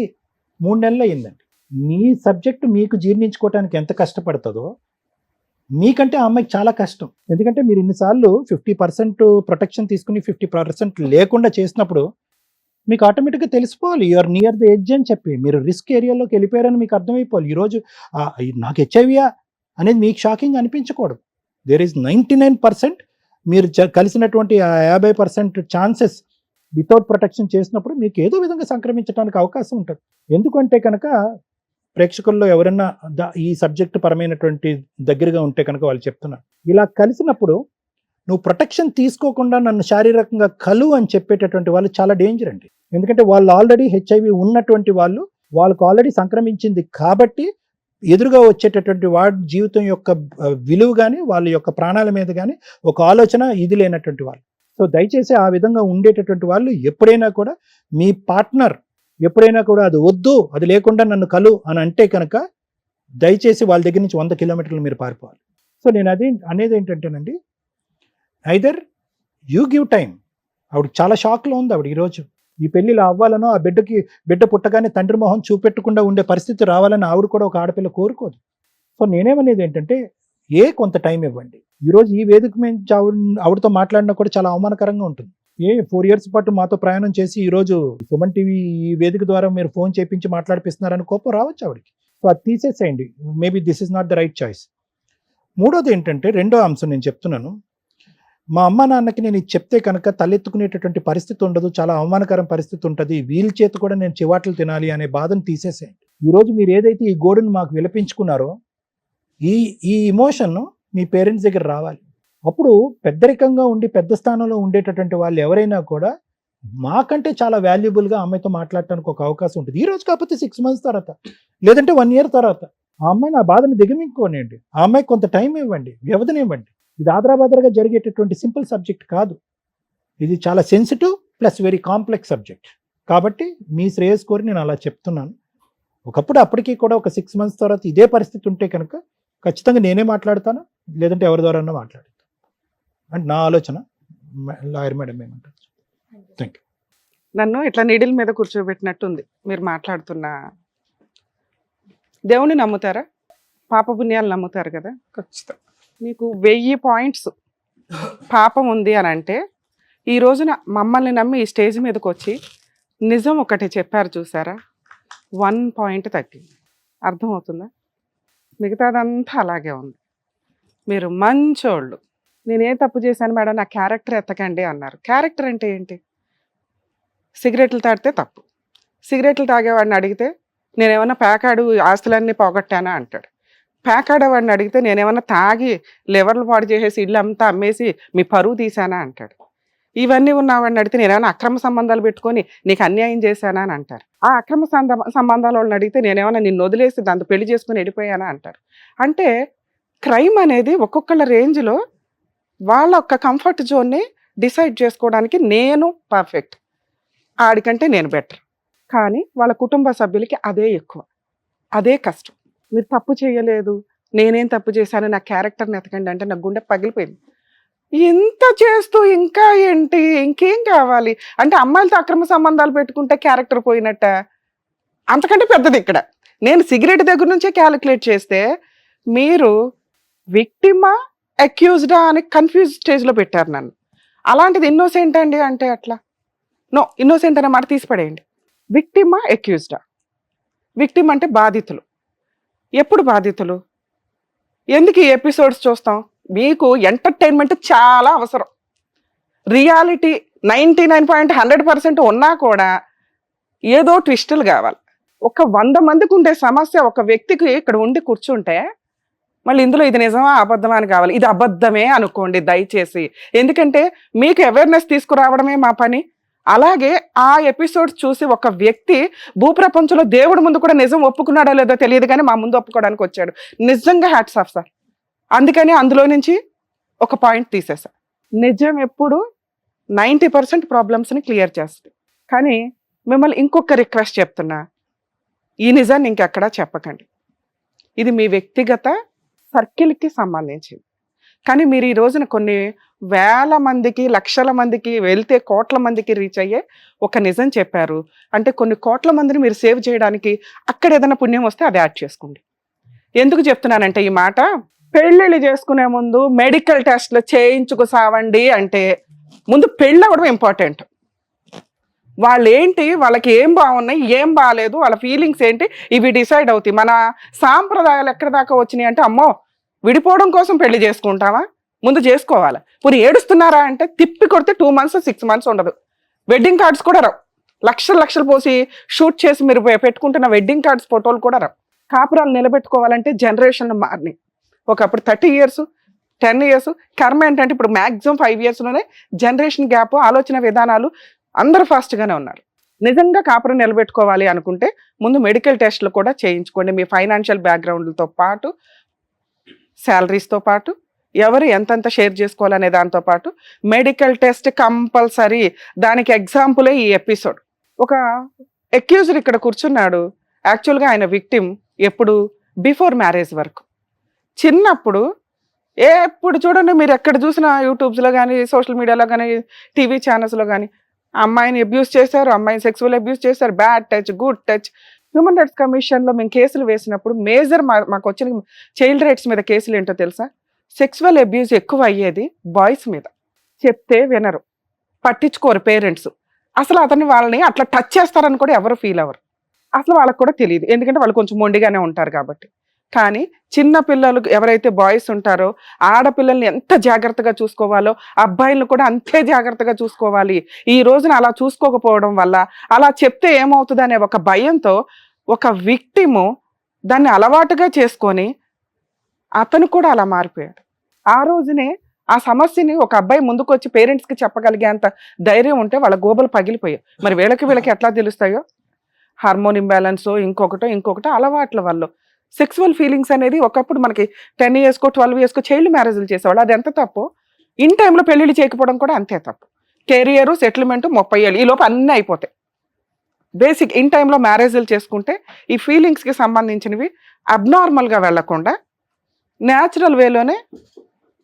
3 నెలలు అయిందండి. మీ సబ్జెక్టు మీకు జీర్ణించుకోవడానికి ఎంత కష్టపడుతుందో మీకంటే ఆ అమ్మాయికి చాలా కష్టం. ఎందుకంటే మీరు ఇన్నిసార్లు 50% ప్రొటెక్షన్ తీసుకుని 50% లేకుండా చేసినప్పుడు మీకు ఆటోమేటిక్గా తెలిసిపోవాలి యూఆర్ నియర్ ది ఎడ్జ్ అని చెప్పి. మీరు రిస్క్ ఏరియాలోకి వెళ్ళిపోయారని మీకు అర్థమైపోవాలి. ఈరోజు నాకు హెచ్ఐవియా అనేది మీకు షాకింగ్ అనిపించకూడదు. దేర్ ఈజ్ 99% మీరు కలిసినటువంటి ఆ 50% ఛాన్సెస్ వితౌట్ ప్రొటెక్షన్ చేసినప్పుడు మీకు ఏదో విధంగా సంక్రమించడానికి అవకాశం ఉంటుంది. ఎందుకంటే కనుక ప్రేక్షకుల్లో ఎవరైనా ఈ సబ్జెక్టు పరమైనటువంటి దగ్గరగా ఉంటే కనుక వాళ్ళు చెప్తున్నారు, ఇలా కలిసినప్పుడు నువ్వు ప్రొటెక్షన్ తీసుకోకుండా నన్ను శారీరకంగా కలు అని చెప్పేటటువంటి వాళ్ళు చాలా డేంజర్ అండి. ఎందుకంటే వాళ్ళు ఆల్రెడీ హెచ్ఐవి ఉన్నటువంటి వాళ్ళకు ఆల్రెడీ సంక్రమించింది కాబట్టి ఎదురుగా వచ్చేటటువంటి వాడి జీవితం యొక్క విలువ కానీ వాళ్ళ యొక్క ప్రాణాల మీద కానీ ఒక ఆలోచన ఇది లేనటువంటి వాళ్ళు. సో దయచేసి ఆ విధంగా ఉండేటటువంటి వాళ్ళు ఎప్పుడైనా కూడా మీ పార్ట్నర్ ఎప్పుడైనా కూడా అది వద్దు, అది లేకుండా నన్ను కలు అని అంటే కనుక దయచేసి వాళ్ళ దగ్గర నుంచి 100 కిలోమీటర్లు మీరు పారిపోవాలి. సో నేను అనేది ఏంటంటేనండి, ఐదర్ యూ గివ్ టైం. ఆవిడ చాలా షాక్లో ఉంది. ఆవిడ ఈరోజు ఈ పెళ్ళిలో అవ్వాలనో ఆ బిడ్డ పుట్టగానే తండ్రి మొహం చూపెట్టకుండా ఉండే పరిస్థితి రావాలని ఆవిడ కూడా ఒక ఆడపిల్ల కోరుకోదు. సో నేనేమనేది ఏంటంటే కొంత టైం ఇవ్వండి. ఈరోజు ఈ వేదిక మీద ఆవిడతో మాట్లాడినా కూడా చాలా అవమానకరంగా ఉంటుంది. 4 years పాటు మాతో ప్రయాణం చేసి ఈరోజు సుమన్ టీవీ ఈ వేదిక ద్వారా మీరు ఫోన్ చేపించి మాట్లాడిపిస్తున్నారని కోపం రావచ్చు ఆవిడకి. సో అది తీసేసేయండి. Maybe this is not the right choice. మూడోది ఏంటంటే, రెండో అంశం నేను చెప్తున్నాను, మా అమ్మ నాన్నకి నేను ఇది చెప్తే కనుక తలెత్తుకునేటటువంటి పరిస్థితి ఉండదు, చాలా అవమానకరం పరిస్థితి ఉంటుంది, వీళ్ళ చేతి కూడా నేను చివాట్లు తినాలి అనే బాధను తీసేసేయండి. ఈరోజు మీరు ఏదైతే ఈ గోడును మాకు విలపించుకున్నారో ఈ ఇమోషన్ మీ పేరెంట్స్ దగ్గర రావాలి. అప్పుడు పెద్దరికంగా ఉండి పెద్ద స్థానంలో ఉండేటటువంటి వాళ్ళు ఎవరైనా కూడా మాకంటే చాలా వాల్యుబుల్గా అమ్మాయితో మాట్లాడటానికి ఒక అవకాశం ఉంటుంది. ఈ రోజు కాకపోతే 6 months తర్వాత, లేదంటే 1 year తర్వాత ఆ అమ్మాయిని ఆ బాధను దిగమించుకోనివ్వండి. ఆ అమ్మాయికి కొంత టైం ఇవ్వండి, వ్యవధినివ్వండి. ఇది ఆదరాబాదరగా జరిగేటటువంటి సింపుల్ సబ్జెక్ట్ కాదు. ఇది చాలా sensitive plus very complex subject. కాబట్టి మీ శ్రేయస్ కోరి నేను అలా చెప్తున్నాను. అప్పటికీ కూడా ఒక 6 months తర్వాత ఇదే పరిస్థితి ఉంటే కనుక ఖచ్చితంగా నేనే మాట్లాడతాను, లేదంటే ఎవరి ద్వారా మాట్లాడతాను అంటే నా ఆలోచన. లాయర్ మేడం ఏమంటారు? Thank you. నన్ను ఇట్లా నీడిల్ మీద కూర్చోబెట్టినట్టుంది మీరు మాట్లాడుతున్న. దేవుని నమ్ముతారా? పాపపుణ్యాలు నమ్ముతారు కదా? ఖచ్చితంగా. మీకు 1000 points పాపం ఉంది అని అంటే, ఈ రోజున మమ్మల్ని నమ్మి ఈ స్టేజ్ మీదకి వచ్చి నిజం ఒకటి చెప్పారు చూసారా, 1 point తగ్గింది. అర్థమవుతుందా? మిగతాదంతా అలాగే ఉంది. మీరు మంచోళ్ళు. నేనేం తప్పు చేశాను మేడం, నా క్యారెక్టర్ ఎత్తకండి అన్నారు. క్యారెక్టర్ అంటే ఏంటి? సిగరెట్లు తాగితే తప్పు. సిగరెట్లు తాగేవాడిని అడిగితే నేనేమన్నా ప్యాకాడు ఆస్తులన్నీ పోగొట్టానా అంటాడు. ప్యాకాడేవాడిని అడిగితే నేనేమన్నా తాగి లివర్లు పాడు చేసేసి ఇల్లు అంతా అమ్మేసి మీ పరువు తీసానా అంటాడు. ఇవన్నీ ఉన్నవాడిని అడిగితే నేనేమైనా అక్రమ సంబంధాలు పెట్టుకొని నీకు అన్యాయం చేశానా అని అంటారు. ఆ అక్రమ సంబంధాల వాళ్ళని అడిగితే నేనేమన్నా నిన్ను వదిలేసి దాంతో పెళ్లి చేసుకుని వెళ్ళిపోయానా అంటారు. అంటే క్రైమ్ అనేది ఒక్కొక్కళ్ళ రేంజ్లో వాళ్ళ ఒక్క కంఫర్ట్ జోన్ని డిసైడ్ చేసుకోవడానికి నేను పర్ఫెక్ట్, ఆడికంటే నేను బెటర్. కానీ వాళ్ళ కుటుంబ సభ్యులకి అదే ఎక్కువ, అదే కష్టం. మీరు తప్పు చేయలేదు, నేనేం తప్పు చేశాను, నా క్యారెక్టర్ని ఎతకండి అంటే నా గుండె పగిలిపోయింది. ఇంత చేస్తూ ఇంకా ఏంటి, ఇంకేం కావాలి అంటే అమ్మాయిలతో అక్రమ సంబంధాలు పెట్టుకుంటే క్యారెక్టర్ పోయినట్ట. అంతకంటే పెద్దది ఇక్కడ. నేను సిగరెట్ దగ్గర నుంచే క్యాలిక్యులేట్ చేస్తే మీరు విక్టిమా అక్యూజ్డా అని కన్ఫ్యూజ్ స్టేజ్లో పెట్టారు నన్ను. అలాంటిది ఇన్నోసెంట్ అండి అంటే అట్లా నో, ఇన్నోసెంట్ అనే మాట తీసిపడేయండి. విక్టిమా అక్యూజ్డా? విక్టిమ్ అంటే బాధితులు. ఎప్పుడు బాధితులు? ఎందుకు ఈ ఎపిసోడ్స్ చూస్తాం? మీకు ఎంటర్టైన్మెంట్ చాలా అవసరం. రియాలిటీ 99.100% ఉన్నా కూడా ఏదో ట్విస్టులు కావాలి. ఒక 100 మందికి ఉండే సమస్య ఒక వ్యక్తికి ఇక్కడ ఉండి కూర్చుంటే మళ్ళీ ఇందులో ఇది నిజమా అబద్ధమా అని కావాలి. ఇది అబద్ధమే అనుకోండి దయచేసి, ఎందుకంటే మీకు అవేర్నెస్ తీసుకురావడమే మా పని. అలాగే ఆ ఎపిసోడ్స్ చూసి ఒక వ్యక్తి భూప్రపంచంలో దేవుడి ముందు కూడా నిజం ఒప్పుకున్నాడో లేదో తెలియదు కానీ మా ముందు ఒప్పుకోవడానికి వచ్చాడు. నిజంగా హ్యాట్స్ ఆఫ్ సార్. అందుకని అందులో నుంచి ఒక పాయింట్ తీసేసా. నిజం ఎప్పుడు 90% ప్రాబ్లమ్స్ని క్లియర్ చేస్తుంది. కానీ మిమ్మల్ని ఇంకొక రిక్వెస్ట్ చెప్తున్నా, ఈ నిజాన్ని ఇంకెక్కడా చెప్పకండి. ఇది మీ వ్యక్తిగత సర్కిల్కి సంబంధించింది. కానీ మీరు ఈ రోజున కొన్ని వేల మందికి, లక్షల మందికి, వెళ్తే కోట్ల మందికి రీచ్ అయ్యే ఒక నిజం చెప్పారు. అంటే కొన్ని కోట్ల మందిని మీరు సేవ్ చేయడానికి అక్కడ ఏదైనా పుణ్యం వస్తే అది యాడ్ చేసుకోండి. ఎందుకు చెప్తున్నానంటే ఈ మాట, పెళ్ళిళ్ళు చేసుకునే ముందు మెడికల్ టెస్ట్లు చేయించుకు సావండి అంటే ముందు పెళ్ళి అవ్వడం ఇంపార్టెంట్. వాళ్ళు ఏంటి, వాళ్ళకి ఏం బాగున్నాయి, ఏం బాగాలేదు, వాళ్ళ ఫీలింగ్స్ ఏంటి, ఇవి డిసైడ్ అవుతాయి. మన సాంప్రదాయాలు ఎక్కడ దాకా వచ్చినాయి అంటే, అమ్మో విడిపోవడం కోసం పెళ్లి చేసుకుంటామా, ముందు చేసుకోవాలి. ఇప్పుడు ఏడుస్తున్నారా అంటే తిప్పి కొడితే 2 months 6 months ఉండదు. వెడ్డింగ్ కార్డ్స్ కూడా రావు. లక్షలు పోసి షూట్ చేసి మీరు పెట్టుకుంటున్న వెడ్డింగ్ కార్డ్స్ ఫోటోలు కూడా రావు. కాపురాలు నిలబెట్టుకోవాలంటే జనరేషన్లు మారినాయి. ఒకప్పుడు 30 years 10 years, కర్మ ఏంటంటే ఇప్పుడు మ్యాక్సిమం 5 yearsలోనే జనరేషన్ గ్యాప్, ఆలోచన విధానాలు అందరూ ఫాస్ట్గానే ఉన్నారు. నిజంగా కాపురం నిలబెట్టుకోవాలి అనుకుంటే ముందు మెడికల్ టెస్ట్లు కూడా చేయించుకోండి. మీ ఫైనాన్షియల్ బ్యాక్గ్రౌండ్లతో పాటు, శాలరీస్తో పాటు, ఎవరు ఎంతెంత షేర్ చేసుకోవాలనే దాంతో పాటు మెడికల్ టెస్ట్ కంపల్సరీ. దానికి ఎగ్జాంపులే ఈ ఎపిసోడ్. ఒక అక్యూజ్డ్ ఇక్కడ కూర్చున్నాడు. యాక్చువల్గా ఆయన విక్టిమ్ ఎప్పుడు బిఫోర్ మ్యారేజ్ వరకు. చిన్నప్పుడు ఎప్పుడు చూడండి మీరు ఎక్కడ చూసినా యూట్యూబ్స్లో కానీ, సోషల్ మీడియాలో కానీ, టీవీ ఛానల్స్లో కానీ అమ్మాయిని అబ్యూస్ చేశారు, అమ్మాయిని సెక్సువల్ అబ్యూస్ చేశారు, bad touch, good touch. Human rights కమిషన్లో మేము కేసులు వేసినప్పుడు మేజర్ మాకు వచ్చిన చైల్డ్ రైట్స్ మీద కేసులు ఏంటో తెలుసా? సెక్సువల్ అబ్యూస్ ఎక్కువ అయ్యేది బాయ్స్ మీద. చెప్తే వినరు, పట్టించుకోరు పేరెంట్స్. అసలు వాళ్ళని అట్లా టచ్ చేస్తారని కూడా ఎవరు ఫీల్ అవ్వరు. అసలు వాళ్ళకి కూడా తెలియదు, ఎందుకంటే వాళ్ళు కొంచెం మొండిగానే ఉంటారు కాబట్టి. కానీ చిన్న పిల్లలు ఎవరైతే బాయ్స్ ఉంటారో ఆడపిల్లల్ని ఎంత జాగ్రత్తగా చూసుకోవాలో అబ్బాయిలను కూడా అంతే జాగ్రత్తగా చూసుకోవాలి. ఈ రోజున అలా చూసుకోకపోవడం వల్ల, అలా చెప్తే ఏమవుతుంది అనే ఒక భయంతో ఒక విక్టిము దాన్ని అలవాటుగా చేసుకొని అతను కూడా అలా మారిపోయాడు. ఆ రోజునే ఆ సమస్యని ఒక అబ్బాయి ముందుకు వచ్చి పేరెంట్స్కి చెప్పగలిగేంత ధైర్యం ఉంటే వాళ్ళ గోబలు పగిలిపోయాయి. మరి వీళ్ళకి ఎట్లా తెలుస్తాయో? హార్మోన్ ఇంబ్యాలెన్సో ఇంకొకటో అలవాట్ల వల్ల. సెక్సువల్ ఫీలింగ్స్ అనేది ఒకప్పుడు మనకి 10 years 12 years చైల్డ్ మ్యారేజ్లు చేసేవాళ్ళు. అది ఎంత తప్పు. ఇన్ టైంలో పెళ్ళిళ్ళు చేయకపోవడం కూడా అంతే తప్పు. కెరియరు, సెటిల్మెంట్ 30 years ఈ లోపు అన్నీ అయిపోతాయి. బేసిక్ ఇన్ టైంలో మ్యారేజ్లు చేసుకుంటే ఈ ఫీలింగ్స్కి సంబంధించినవి అబ్నార్మల్గా వెళ్లకుండా న్యాచురల్ వేలోనే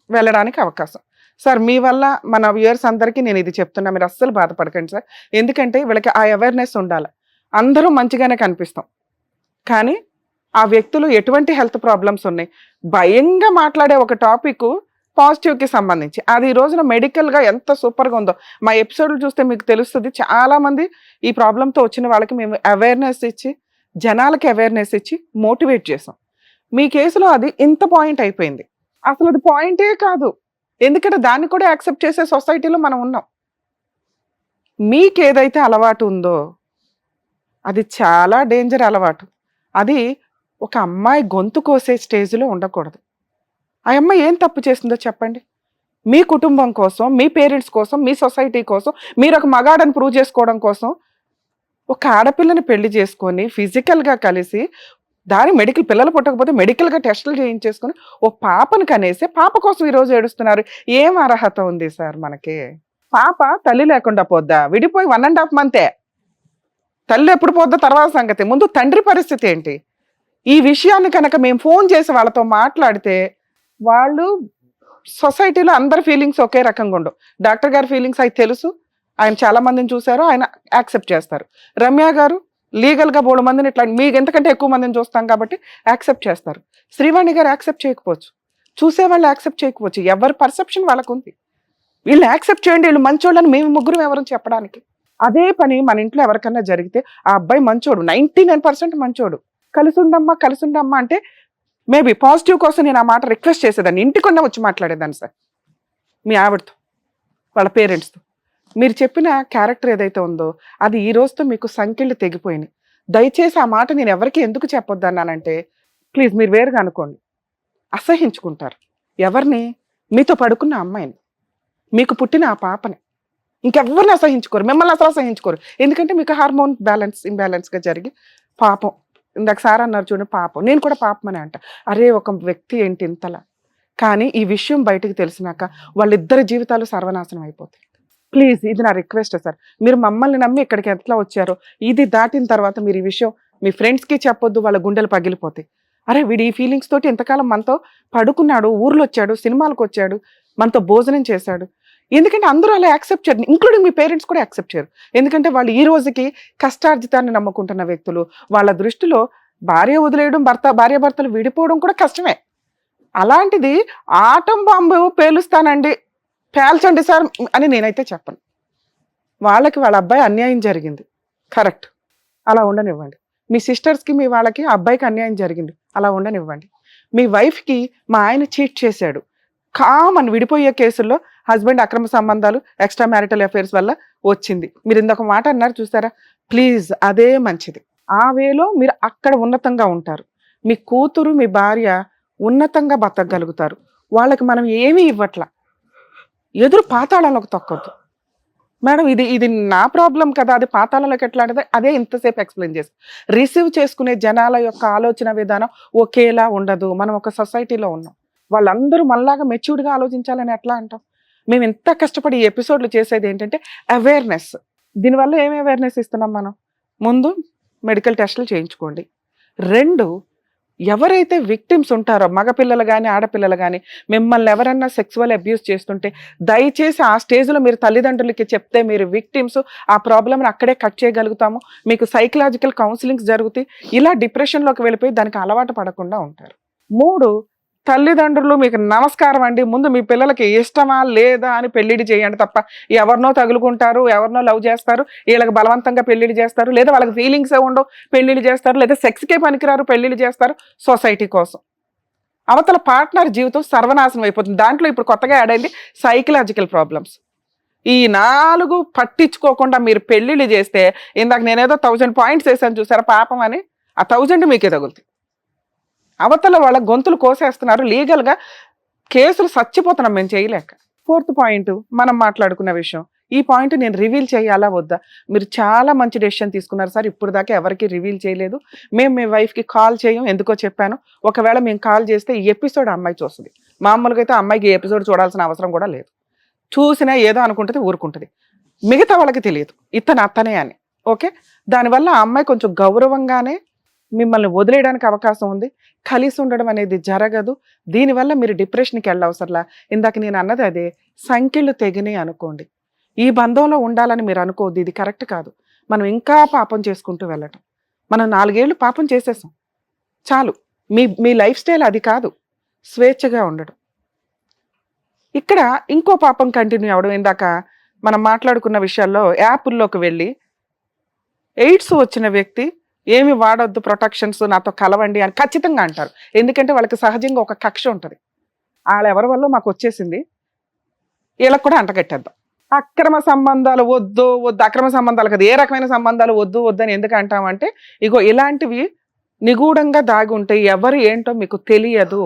వెళ్ళడానికి అవకాశం. సార్ మీ వల్ల మన వ్యూయర్స్ అందరికీ నేను ఇది చెప్తున్నా, మీరు అస్సలు బాధపడకండి సార్. ఎందుకంటే వీళ్ళకి ఆ అవేర్నెస్ ఉండాలి. అందరూ మంచిగానే కనిపిస్తాం, కానీ ఆ వ్యక్తులు ఎటువంటి హెల్త్ ప్రాబ్లమ్స్ ఉన్నాయి. భయంగా మాట్లాడే ఒక టాపిక్ పాజిటివ్కి సంబంధించి, అది ఈ రోజున మెడికల్గా ఎంత సూపర్గా ఉందో మా ఎపిసోడ్లు చూస్తే మీకు తెలుస్తుంది. చాలామంది ఈ ప్రాబ్లంతో వచ్చిన వాళ్ళకి మేము అవేర్నెస్ ఇచ్చి, జనాలకి అవేర్నెస్ ఇచ్చి మోటివేట్ చేసాం. మీ కేసులో అది ఇంత పాయింట్ అయిపోయింది. అసలు అది పాయింటే కాదు, ఎందుకంటే దాన్ని కూడా యాక్సెప్ట్ చేసే సొసైటీలో మనం ఉన్నాం. మీకు ఏదైతే అలవాటు ఉందో అది చాలా డేంజర్ అలవాటు. అది ఒక అమ్మాయి గొంతు కోసే స్టేజ్లో ఉండకూడదు. ఆ అమ్మాయి ఏం తప్పు చేస్తుందో చెప్పండి. మీ కుటుంబం కోసం, మీ పేరెంట్స్ కోసం, మీ సొసైటీ కోసం, మీరు ఒక మగాడని ప్రూవ్ చేసుకోవడం కోసం ఒక ఆడపిల్లని పెళ్లి చేసుకొని ఫిజికల్గా కలిసి దాని మెడికల్, పిల్లలు పుట్టకపోతే మెడికల్గా టెస్టులు చేయించేసుకొని ఓ పాపను కనేసి పాప కోసం ఈరోజు ఏడుస్తున్నారు. ఏం అర్హత ఉంది సార్ మనకి? పాప తల్లి లేకుండా పోద్దా? విడిపోయి 1.5 months. తల్లి ఎప్పుడు పోద్దా తర్వాత సంగతి. ముందు తండ్రి పరిస్థితి ఏంటి? ఈ విషయాన్ని కనుక మేము ఫోన్ చేసి వాళ్ళతో మాట్లాడితే వాళ్ళు సొసైటీలో అందరి ఫీలింగ్స్ ఒకే రకంగా ఉండవు. డాక్టర్ గారి ఫీలింగ్స్ అవి తెలుసు, ఆయన చాలా మందిని చూశారు, ఆయన యాక్సెప్ట్ చేస్తారు. రమ్య గారు లీగల్గా 3 మందిని ఇట్లా, మీకు ఎంతకంటే ఎక్కువ మందిని చూస్తాం కాబట్టి యాక్సెప్ట్ చేస్తారు. శ్రీవాణి గారు యాక్సెప్ట్ చేయకపోవచ్చు, చూసేవాళ్ళు యాక్సెప్ట్ చేయకపోవచ్చు. ఎవరి పర్సెప్షన్ వాళ్ళకు ఉంది. వీళ్ళు యాక్సెప్ట్ చేయండి, వీళ్ళు మంచోళ్ళని మేము ముగ్గురు ఎవరు చెప్పడానికి. అదే పని మన ఇంట్లో ఎవరికన్నా జరిగితే ఆ అబ్బాయి మంచోడు, 99% మంచోడు, కలిసి ఉండమ్మా అంటే మేబీ పాజిటివ్ కోసం నేను ఆ మాట రిక్వెస్ట్ చేసేదాన్ని, ఇంటికొన్న వచ్చి మాట్లాడేదాన్ని సార్ మీ ఆవిడతో, వాళ్ళ పేరెంట్స్తో. మీరు చెప్పిన క్యారెక్టర్ ఏదైతే ఉందో అది ఈ రోజుతో మీకు సంఖ్యలు తెగిపోయినాయి. దయచేసి ఆ మాట నేను ఎవరికి ఎందుకు చెప్పొద్దన్నానంటే, ప్లీజ్ మీరు వేరుగా అనుకోండి. అసహించుకుంటారు ఎవరిని? మీతో పడుకున్న అమ్మాయిని, మీకు పుట్టిన ఆ పాపని, ఇంకెవ్వరిని అసహించుకోరు, మిమ్మల్ని అసలు అసహించుకోరు. ఎందుకంటే మీకు హార్మోన్ ఇంబ్యాలెన్స్గా జరిగి పాపం, ఇందాక సార్ అన్నారు చూడండి పాపం, నేను కూడా పాపమని అంట. అరే ఒక వ్యక్తి ఏంటి ఇంతలా. కానీ ఈ విషయం బయటకు తెలిసినాక వాళ్ళిద్దరి జీవితాలు సర్వనాశనం అయిపోతాయి. ప్లీజ్ ఇది నా రిక్వెస్ట్ సార్. మీరు మమ్మల్ని నమ్మి ఇక్కడికి ఎట్లా వచ్చారో ఇది దాటిన తర్వాత మీరు ఈ విషయం మీ ఫ్రెండ్స్కి చెప్పొద్దు, వాళ్ళ గుండెలు పగిలిపోతాయి. అరే వీడు ఈ ఫీలింగ్స్ తోటి ఎంతకాలం మనతో పడుకున్నాడు, ఊర్లో వచ్చాడు, సినిమాలకు వచ్చాడు, మనతో భోజనం చేశాడు. ఎందుకంటే అందరూ అలా యాక్సెప్ట్ చేయరు, ఇంక్లూడింగ్ మీ పేరెంట్స్ కూడా యాక్సెప్ట్ చేయరు. ఎందుకంటే వాళ్ళు ఈ రోజుకి కష్టార్జితాన్ని నమ్ముకుంటున్న వ్యక్తులు. వాళ్ళ దృష్టిలో భార్య వదిలేయడం, భార్యాభర్తలు విడిపోవడం కూడా కష్టమే. అలాంటిది ఆటం బాంబు పేలుస్తానండి, పేల్చండి సార్ అని నేనైతే చెప్పను. వాళ్ళకి వాళ్ళ అబ్బాయి అన్యాయం జరిగింది, కరెక్ట్, అలా ఉండనివ్వండి. మీ సిస్టర్స్కి మీ వాళ్ళకి అబ్బాయికి అన్యాయం జరిగింది, అలా ఉండనివ్వండి. మీ వైఫ్కి మా ఆయన చీట్ చేశాడు, కామన్ విడిపోయే కేసుల్లో హస్బెండ్ అక్రమ సంబంధాలు, ఎక్స్ట్రా మ్యారిటల్ అఫైర్స్ వల్ల వచ్చింది. మీరు ఇంకొక మాట అన్నారు చూసారా, ప్లీజ్ అదే మంచిది. ఆ వేలో మీరు అక్కడ ఉన్నతంగా ఉంటారు. మీ కూతురు మీ భార్య ఉన్నతంగా బతకగలుగుతారు. వాళ్ళకి మనం ఏమీ ఇవ్వట్లా, ఎదురు పాతాళంలోకి తొక్కొద్దు. మేడం ఇది నా ప్రాబ్లం కదా, అది పాతాళంలోకి ఎట్లా అంటే అదే ఇంతసేపు ఎక్స్ప్లెయిన్ చేసి. రిసీవ్ చేసుకునే జనాల యొక్క ఆలోచన విధానం ఒకేలా ఉండదు. మనం ఒక సొసైటీలో ఉన్నాం, వాళ్ళందరూ మనలాగా మెచ్యూర్డ్గా ఆలోచించాలని ఎట్లా అంటాం? మేము ఎంత కష్టపడి ఈ ఎపిసోడ్లు చేసేది ఏంటంటే అవేర్నెస్. దీనివల్ల ఏమి అవేర్నెస్ ఇస్తున్నాం మనం? ముందు మెడికల్ టెస్టులు చేయించుకోండి. 2, ఎవరైతే విక్టిమ్స్ ఉంటారో మగపిల్లలు కానీ ఆడపిల్లలు కానీ మిమ్మల్ని ఎవరన్నా సెక్సువల్ అబ్యూస్ చేస్తుంటే దయచేసి ఆ స్టేజ్లో మీరు తల్లిదండ్రులకి చెప్తే మీరు విక్టిమ్స్, ఆ ప్రాబ్లమ్ని అక్కడే కట్ చేయగలుగుతాము. మీకు సైకలాజికల్ కౌన్సిలింగ్స్ జరుగుతాయి. ఇలా డిప్రెషన్లోకి వెళ్ళిపోయి దానికి అలవాటు పడకుండా ఉంటారు. 3, తల్లిదండ్రులు మీకు నమస్కారం అండి, ముందు మీ పిల్లలకి ఇష్టమా లేదా అని పెళ్లిడి చేయండి తప్ప ఎవరినో తగులుకుంటారు, ఎవరినో లవ్ చేస్తారు, వీళ్ళకి బలవంతంగా పెళ్లిడి చేస్తారు, లేదా వాళ్ళకి ఫీలింగ్స్ ఉండవు పెళ్లిళ్ళు చేస్తారు, లేదా సెక్స్కే పనికిరారు పెళ్లిళ్ళు చేస్తారు సొసైటీ కోసం. అవతల పార్ట్నర్ జీవితం సర్వనాశనం అయిపోతుంది. దాంట్లో ఇప్పుడు కొత్తగా యాడ్ అయింది సైకలాజికల్ ప్రాబ్లమ్స్. ఈ 4 పట్టించుకోకుండా మీరు పెళ్లిళ్ళు చేస్తే, ఇందాక నేనేదో 1000 పాయింట్స్ వేసాను చూసారా పాపం అని, ఆ 1000 మీకే తగులుతాయి. అవతల వాళ్ళ గొంతులు కోసేస్తున్నారు, లీగల్గా కేసులు చచ్చిపోతున్నాం మేము చేయలేక. 4th పాయింట్ మనం మాట్లాడుకున్న విషయం. ఈ పాయింట్ నేను రివీల్ చేయాలా వద్దా? మీరు చాలా మంచి డెసిషన్ తీసుకున్నారు సార్, ఇప్పుడు దాకా ఎవరికి రివీల్ చేయలేదు. మేము మీ వైఫ్కి కాల్ చేయం, ఎందుకో చెప్పాను. ఒకవేళ మేము కాల్ చేస్తే ఈ ఎపిసోడ్ అమ్మాయి చూస్తుంది. మామూలుగా అయితే అమ్మాయికి ఈ ఎపిసోడ్ చూడాల్సిన అవసరం కూడా లేదు. చూసినా ఏదో అనుకుంటుంది, ఊరుకుంటుంది. మిగతా వాళ్ళకి తెలియదు ఇతను అత్తనే అని. ఓకే, దానివల్ల ఆ అమ్మాయి కొంచెం గౌరవంగానే మిమ్మల్ని వదిలేయడానికి అవకాశం ఉంది. కలిసి ఉండడం అనేది జరగదు. దీనివల్ల మీరు డిప్రెషన్కి వెళ్ళవసరలా. ఇందాక నేను అన్నది అదే, సంఖ్యలు తెగినాయి అనుకోండి, ఈ బంధంలో ఉండాలని మీరు అనుకోవద్దు, ఇది కరెక్ట్ కాదు. మనం ఇంకా పాపం చేసుకుంటూ వెళ్ళటం. మనం 4 ఏళ్ళు పాపం చేసేసాం, చాలు. మీ లైఫ్ స్టైల్ అది కాదు, స్వేచ్ఛగా ఉండడం. ఇక్కడ ఇంకో పాపం కంటిన్యూ అవ్వడం. ఇందాక మనం మాట్లాడుకున్న విషయాల్లో యాప్ల్లోకి వెళ్ళి ఎయిడ్స్ వచ్చిన వ్యక్తి ఏమి వాడొద్దు, ప్రొటెక్షన్స్ నాతో కలవండి అని ఖచ్చితంగా అంటారు. ఎందుకంటే వాళ్ళకి సహజంగా ఒక కక్ష ఉంటుంది, వాళ్ళ ఎవరి వల్ల మాకు వచ్చేసింది, వీళ్ళకి కూడా అంటగట్టేద్దాం. అక్రమ సంబంధాలు వద్దు, అక్రమ సంబంధాలు కదా, ఏ రకమైన సంబంధాలు వద్దు అని ఎందుకు అంటామంటే, ఇగో ఇలాంటివి నిగూఢంగా దాగి ఉంటాయి, ఎవరు ఏంటో మీకు తెలియదు,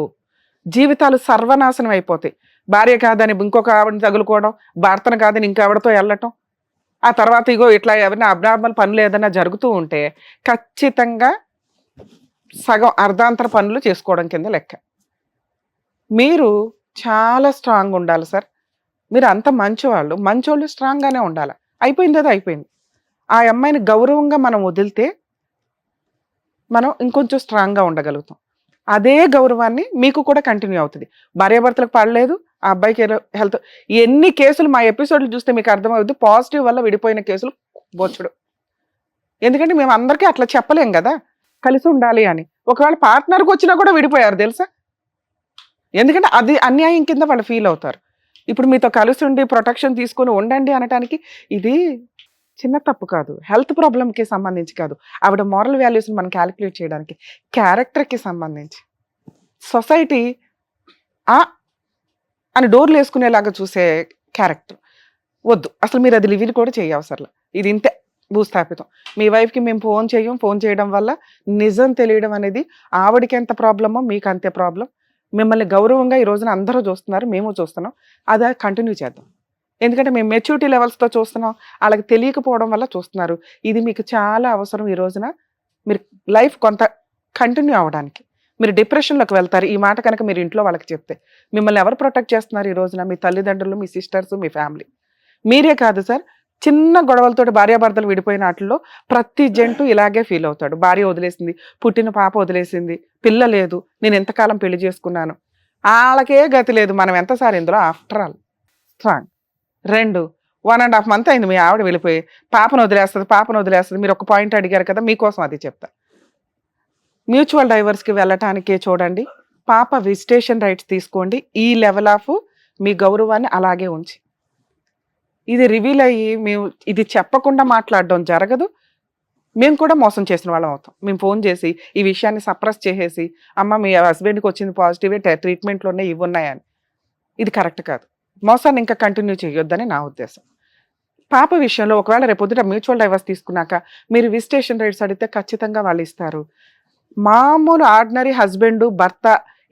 జీవితాలు సర్వనాశనం అయిపోతాయి. భార్య కాదని ఇంకొక ఆవిడని తగులుకోవడం, భర్తను కాదని ఇంకావిడతో వెళ్ళటం, ఆ తర్వాత ఇగో ఇట్లా ఎవరైనా అబ్నార్మల్ పనులు ఏదైనా జరుగుతూ ఉంటే ఖచ్చితంగా సగం అర్ధాంతర పనులు చేసుకోవడం కింద లెక్క. మీరు చాలా స్ట్రాంగ్ ఉండాలి సార్. మీరు అంత మంచోళ్ళు స్ట్రాంగ్గానే ఉండాలి. అయిపోయింది అది అయిపోయింది. ఆ అమ్మాయిని గౌరవంగా మనం వదిలితే మనం ఇంకొంచెం స్ట్రాంగ్గా ఉండగలుగుతాం. అదే గౌరవాన్ని మీకు కూడా కంటిన్యూ అవుతుంది. భార్యాభర్తలకు పడలేదు, ఆ అబ్బాయికి హెల్త్, ఎన్ని కేసులు మా ఎపిసోడ్లు చూస్తే మీకు అర్థమవుతుంది. పాజిటివ్ వల్ల విడిపోయిన కేసులు బొచ్చుడు. ఎందుకంటే మేము అందరికీ అట్లా చెప్పలేం కదా కలిసి ఉండాలి అని. ఒకవేళ పార్ట్నర్కి వచ్చినా కూడా విడిపోయారు తెలుసా, ఎందుకంటే అది అన్యాయం కింద వాళ్ళు ఫీల్ అవుతారు. ఇప్పుడు మీతో కలిసి ఉండి ప్రొటెక్షన్ తీసుకొని ఉండండి అనటానికి ఇది చిన్న తప్పు కాదు, హెల్త్ ప్రాబ్లంకి సంబంధించి కాదు, ఆవిడ మారల్ వాల్యూస్ని మనం క్యాలిక్యులేట్ చేయడానికి, క్యారెక్టర్కి సంబంధించి. సొసైటీ అని డోర్లు వేసుకునేలాగా చూసే క్యారెక్టర్ వద్దు అసలు. మీరు అది లివిల్ కూడా చేయవసరలా, ఇది ఇంతే భూస్థాపితం. మీ వైఫ్కి మేము ఫోన్ చేయడం వల్ల నిజం తెలియడం అనేది ఆవిడకి ఎంత ప్రాబ్లమో మీకు అంతే ప్రాబ్లం. మిమ్మల్ని గౌరవంగా ఈ రోజున అందరూ చూస్తున్నారు, మేము చూస్తున్నాం, అదే కంటిన్యూ చేద్దాం. ఎందుకంటే మేము మెచ్యూరిటీ లెవెల్స్తో చూస్తున్నాం, వాళ్ళకి తెలియకపోవడం వల్ల చూస్తున్నారు. ఇది మీకు చాలా అవసరం ఈ రోజున, మీరు లైఫ్ కొంత కంటిన్యూ అవ్వడానికి. మీరు డిప్రెషన్లోకి వెళ్తారు ఈ మాట కనుక మీరు ఇంట్లో వాళ్ళకి చెప్తే. మిమ్మల్ని ఎవరు ప్రొటెక్ట్ చేస్తున్నారు ఈ రోజున? మీ తల్లిదండ్రులు, మీ సిస్టర్స్, మీ ఫ్యామిలీ. మీరే కాదు సార్, చిన్న గొడవలతోటి భార్యాభర్తలు విడిపోయిన వాటిల్లో ప్రతి జంటు ఇలాగే ఫీల్ అవుతాడు. భార్య వదిలేసింది, పుట్టిన పాప వదిలేసింది, పిల్ల లేదు, నేను ఎంతకాలం పెళ్లి చేసుకున్నాను, వాళ్ళకే గతి లేదు, మనం ఎంతసారి ఇందులో ఆఫ్టర్ ఆల్ స్ట్రాంగ్. 2, 1.5 month అయింది మీ ఆవిడ వెళ్ళిపోయి, పాపను వదిలేస్తుంది. మీరు ఒక పాయింట్ అడిగారు కదా, మీకోసం అది చెప్తా. మ్యూచువల్ డైవర్స్కి వెళ్ళటానికే చూడండి. పాప విజిటేషన్ రైట్స్ తీసుకోండి. ఈ లెవెల్ ఆఫ్ మీ గౌరవాన్ని అలాగే ఉంచి, ఇది రివీల్ అయ్యి మేము ఇది చెప్పకుండా మాట్లాడడం జరగదు. మేము కూడా మోసం చేసిన వాళ్ళం అవుతాం. మేము ఫోన్ చేసి ఈ విషయాన్ని సప్రెస్ చేసేసి, అమ్మ మీ హస్బెండ్కి వచ్చింది పాజిటివే, ట్రీట్మెంట్లు ఉన్నాయి, ఇవి ఉన్నాయని, ఇది కరెక్ట్ కాదు. మోసాన్ని ఇంకా కంటిన్యూ చేయొద్దని నా ఉద్దేశం. పాప విషయంలో ఒకవేళ రేపొద్దుట మ్యూచువల్ డైవర్స్ తీసుకున్నాక మీరు విజిటేషన్ రైట్స్ అడిగితే ఖచ్చితంగా వాళ్ళు ఇస్తారు. మామూలు ఆర్డినరీ హస్బెండ్ భర్త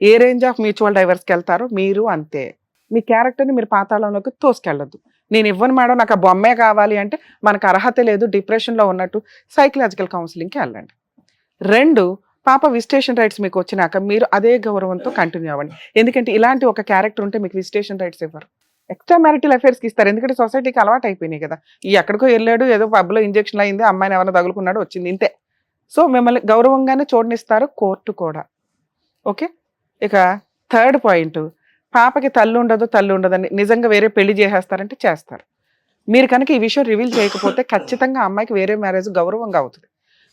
ఏ రేంజ్ ఆఫ్ మ్యూచువల్ డైవర్స్కి వెళ్తారో మీరు అంతే. మీ క్యారెక్టర్ని మీరు పాతాళంలోకి తోసుకెళ్ళొద్దు. నేను ఇవ్వను మేడం, నాకు ఆ బొమ్మే కావాలి అంటే మనకు అర్హత లేదు, డిప్రెషన్లో ఉన్నట్టు సైకలాజికల్ కౌన్సిలింగ్కి వెళ్ళండి. 2, పాప విజిటేషన్ రైట్స్ మీకు వచ్చినాక మీరు అదే గౌరవంతో కంటిన్యూ అవ్వండి. ఎందుకంటే ఇలాంటి ఒక క్యారెక్టర్ ఉంటే మీకు విజిటేషన్ రైట్స్ ఇవ్వరు, ఎక్స్ట్రా మ్యారిటల్ అఫేర్స్కి ఇస్తారు. ఎందుకంటే సొసైటీకి అలవాటు అయిపోయినాయి కదా, ఈ ఎక్కడికో వెళ్ళాడు, ఏదో పబ్లో ఇంజెక్షన్ అయింది, అమ్మాయిని ఎవరైనా తగులుకున్నాడు, వచ్చింది, ఇంతే. సో మిమ్మల్ని గౌరవంగానే చూడనిస్తారు కోర్టు కూడా. ఓకే. ఇక 3rd పాయింట్, పాపకి తల్లి ఉండదని నిజంగా వేరే పెళ్లి చేసేస్తారంటే చేస్తారు. మీరు కనుక ఈ విషయం రివీల్ చేయకపోతే ఖచ్చితంగా అమ్మాయికి వేరే మ్యారేజ్ గౌరవంగా అవుతుంది.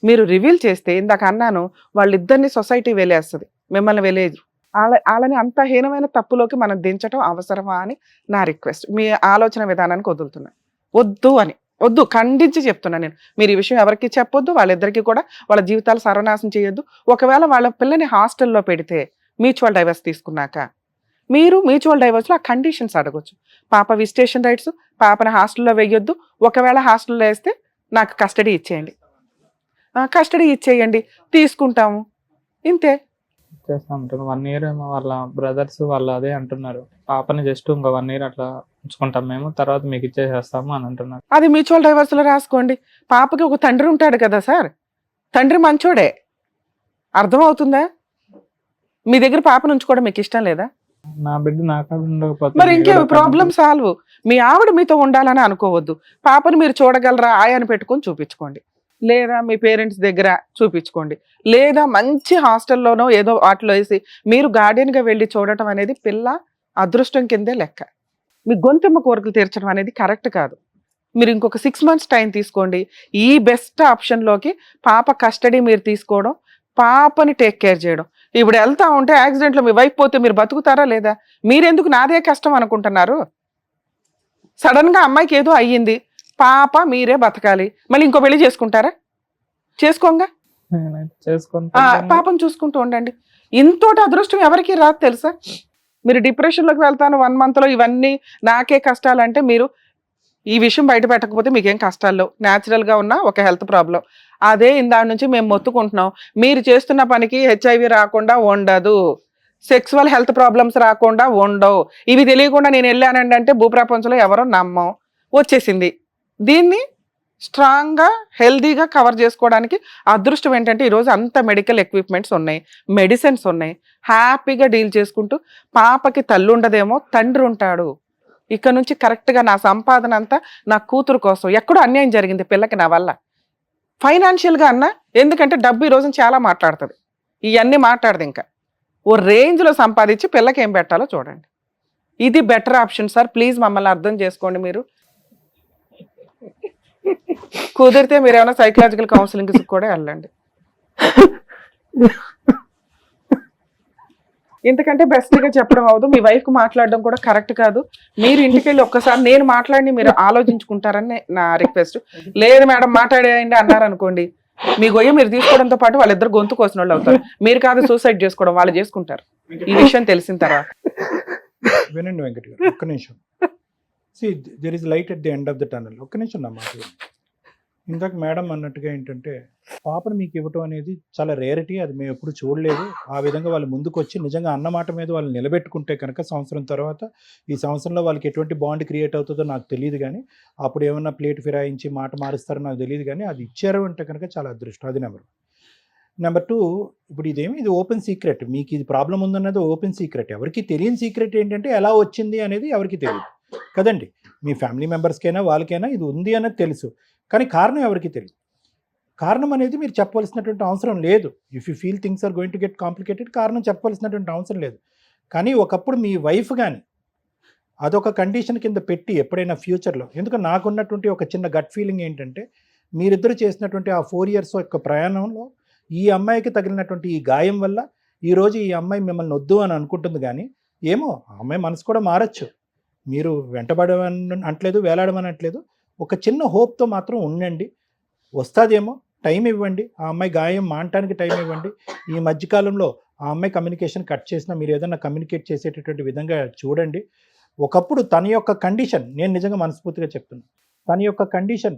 మీరు రివీల్ చేస్తే ఇందాక అన్నాను, వాళ్ళిద్దరిని సొసైటీ వెలేస్తుంది, మిమ్మల్ని వెలేదు. వాళ్ళని అంత హీనమైన తప్పులోకి మనం దించడం అవసరమా అని నా రిక్వెస్ట్. మీ ఆలోచన విధానానికి వదులుతున్నా, వద్దు ఖండించి చెప్తున్నా నేను. మీరు ఈ విషయం ఎవరికి చెప్పొద్దు, వాళ్ళిద్దరికీ కూడా వాళ్ళ జీవితాలు సర్వనాశనం చేయొద్దు. ఒకవేళ వాళ్ళ పిల్లని హాస్టల్లో పెడితే మ్యూచువల్ డైవర్స్ తీసుకున్నాక మీరు మ్యూచువల్ డైవర్స్లో ఆ కండిషన్స్ అడగొచ్చు. పాప విజిటేషన్ రైట్స్, పాపని హాస్టల్లో వేయొద్దు, ఒకవేళ హాస్టల్లో వేస్తే నాకు కస్టడీ ఇచ్చేయండి, తీసుకుంటాము, ఇంతే. చేస్తా ఉంటాను. 1 year ఏమో వాళ్ళ బ్రదర్స్ వాళ్ళు అదే అంటున్నారు, పాపని జస్ట్ ఇంకా 1 year అట్లా ఉంచుకుంటాం మేము, తర్వాత మీకు ఇచ్చేసేస్తాము అని అంటున్నారు. అది మ్యూచువల్ డైవర్స్లో రాసుకోండి. పాపకి ఒక తండ్రి ఉంటాడు కదా సార్, తండ్రి మంచోడే, అర్థమవుతుందా? మీ దగ్గర పాపను ఉంచుకోవడం మీకు ఇష్టం లేదా? నా బిడ్డ నాకాడ ఉండకపోతే మరి ఇంకే ప్రాబ్లం సాల్వ్. మీ ఆవిడ మీతో ఉండాలని అనుకోవద్దు, పాపను మీరు చూడగలరా ఆయాని పెట్టుకొని చూపించుకోండి, లేదా మీ పేరెంట్స్ దగ్గర చూపించుకోండి, లేదా మంచి హాస్టల్లోనో ఏదో వాటిలో వేసి మీరు గార్డియన్గా వెళ్ళి చూడటం అనేది పిల్ల అదృష్టం కిందే లెక్క. మీ గొంతెమ్మ కోరికలు తీర్చడం అనేది కరెక్ట్ కాదు. మీరు ఇంకొక 6 months టైం తీసుకోండి. ఈ బెస్ట్ ఆప్షన్లోకి పాప కస్టడీ మీరు తీసుకోవడం, పాపని టేక్ కేర్ చేయడం. ఇప్పుడు వెళ్తా ఉంటే యాక్సిడెంట్లో మీ వైఫ్ పోతే మీరు బతుకుతారా లేదా? మీరెందుకు నాదే కష్టం అనుకుంటున్నారు? సడన్గా అమ్మాయికి ఏదో అయ్యింది, పాప మీరే బతకాలి, మళ్ళీ ఇంకో పెళ్లి చేసుకుంటారా? చేసుకోంగా, పాపం చూసుకుంటూ ఉండండి. ఇంతోటి అదృష్టం ఎవరికి రాదు తెలుసా? మీరు డిప్రెషన్లోకి వెళ్తాను 1 monthలో ఇవన్నీ నాకే కష్టాలు అంటే, మీరు ఈ విషయం బయట పెట్టకపోతే మీకేం కష్టాలు లేవు. న్యాచురల్గా ఉన్న ఒక హెల్త్ ప్రాబ్లం అదే. ఇందాక నుంచి మేము మొత్తుకుంటున్నాం, మీరు చేస్తున్న పనికి HIV రాకుండా ఉండదు, సెక్సువల్ హెల్త్ ప్రాబ్లమ్స్ రాకుండా ఉండవు. ఇవి తెలియకుండా నేను వెళ్ళానండి అంటే భూప్రపంచంలో ఎవరో నమ్మం, వచ్చేసింది. దీన్ని స్ట్రాంగ్గా హెల్దీగా కవర్ చేసుకోవడానికి అదృష్టం ఏంటంటే ఈరోజు అంత మెడికల్ ఎక్విప్మెంట్స్ ఉన్నాయి, మెడిసిన్స్ ఉన్నాయి, హ్యాపీగా డీల్ చేసుకుంటూ. పాపకి తల్లి ఉండదేమో, తండ్రి ఉంటాడు. ఇక్కడ నుంచి కరెక్ట్గా నా సంపాదన అంతా నా కూతురు కోసం. ఎక్కడో అన్యాయం జరిగింది పిల్లకి నా వల్ల, ఫైనాన్షియల్గా అన్నా, ఎందుకంటే డబ్బు ఈ రోజు చాలా మాట్లాడుతుంది, ఇవన్నీ మాట్లాడదు. ఇంకా ఓ రేంజ్లో సంపాదించి పిల్లకి ఏం పెట్టాలో చూడండి. ఇది బెటర్ ఆప్షన్ సార్, ప్లీజ్ మమ్మల్ని అర్థం చేసుకోండి. మీరు కుదిరితే మీరు ఏమైనా సైకలాజికల్ కౌన్సిలింగ్ కూడా వెళ్ళండి. ఇంతకంటే బెస్ట్గా చెప్పడం అవదు. మీ వైఫ్కి మాట్లాడడం కూడా కరెక్ట్ కాదు. మీరు ఇంటికి వెళ్ళి ఒక్కసారి నేను మాట్లాడి మీరు ఆలోచించుకుంటారని నా రిక్వెస్ట్. లేదు మేడం మాట్లాడేయండి అన్నారనుకోండి, మీ గొయ్య మీరు తీసుకోవడంతో పాటు వాళ్ళిద్దరు గొంతు కోసిన వాళ్ళు అవుతారు. మీరు కాదు సూసైడ్ చేసుకోవడం, వాళ్ళు చేసుకుంటారు ఈ విషయం తెలిసిన తర్వాత. వినండి వెంకట్ గారు, ఒక్క నిమిషం. See, there is light at the end of the tunnel. ఒక్క నిమిషం నా మాట. ఇందాక మేడం అన్నట్టుగా ఏంటంటే, పాపను మీకు ఇవ్వటం అనేది చాలా రేరిటీ, అది మేము ఎప్పుడు చూడలేదు. ఆ విధంగా వాళ్ళు ముందుకు వచ్చి నిజంగా అన్నమాట మీద వాళ్ళు నిలబెట్టుకుంటే కనుక సంవత్సరం తర్వాత, ఈ సంవత్సరంలో వాళ్ళకి ఎటువంటి బాండ్ క్రియేట్ అవుతుందో నాకు తెలియదు, కానీ అప్పుడు ఏమన్నా ప్లేట్ ఫిరాయించి మాట మారుస్తారో నాకు తెలియదు, కానీ అది ఇచ్చారు అంటే కనుక చాలా అదృష్టం. అది నెంబర్ 2, ఇప్పుడు ఇది ఓపెన్ సీక్రెట్. మీకు ఇది ప్రాబ్లం ఉందన్నది ఓపెన్ సీక్రెట్. ఎవరికి తెలియని సీక్రెట్ ఏంటంటే ఎలా వచ్చింది అనేది ఎవరికి తెలియదు. కదండి. మీ ఫ్యామిలీ మెంబర్స్కైనా వాళ్ళకైనా ఇది ఉంది అన్నది తెలుసు, కానీ కారణం ఎవరికి తెలియదు. కారణం అనేది మీరు చెప్పవలసినటువంటి అవసరం లేదు. If you feel things are going to get complicated, కారణం చెప్పవలసినటువంటి అవసరం లేదు. కానీ ఒకప్పుడు మీ వైఫ్ కానీ అదొక కండిషన్ కింద పెట్టి ఎప్పుడైనా ఫ్యూచర్లో, ఎందుకంటే నాకున్నటువంటి ఒక చిన్న గట్ ఫీలింగ్ ఏంటంటే, మీరిద్దరు చేసినటువంటి ఆ 4 years యొక్క ప్రయాణంలో ఈ అమ్మాయికి తగిలినటువంటి ఈ గాయం వల్ల ఈరోజు ఈ అమ్మాయి మిమ్మల్ని వద్దు అని అనుకుంటుంది. కానీ ఏమో ఆ అమ్మాయి మనసు కూడా మారచ్చు. మీరు వెంటబడమని అంటలేదు, వేలాడమని అంటలేదు. ఒక చిన్న హోప్తో మాత్రం ఉండండి, వస్తుందేమో, టైం ఇవ్వండి. ఆ అమ్మాయి గాయం మానటానికి టైం ఇవ్వండి. ఈ మధ్యకాలంలో ఆ అమ్మాయి కమ్యూనికేషన్ కట్ చేసినా మీరు ఏదైనా కమ్యూనికేట్ చేసేటటువంటి విధంగా చూడండి. ఒకప్పుడు తన యొక్క కండిషన్, నేను నిజంగా మనస్ఫూర్తిగా చెప్తున్నాను, తన యొక్క condition,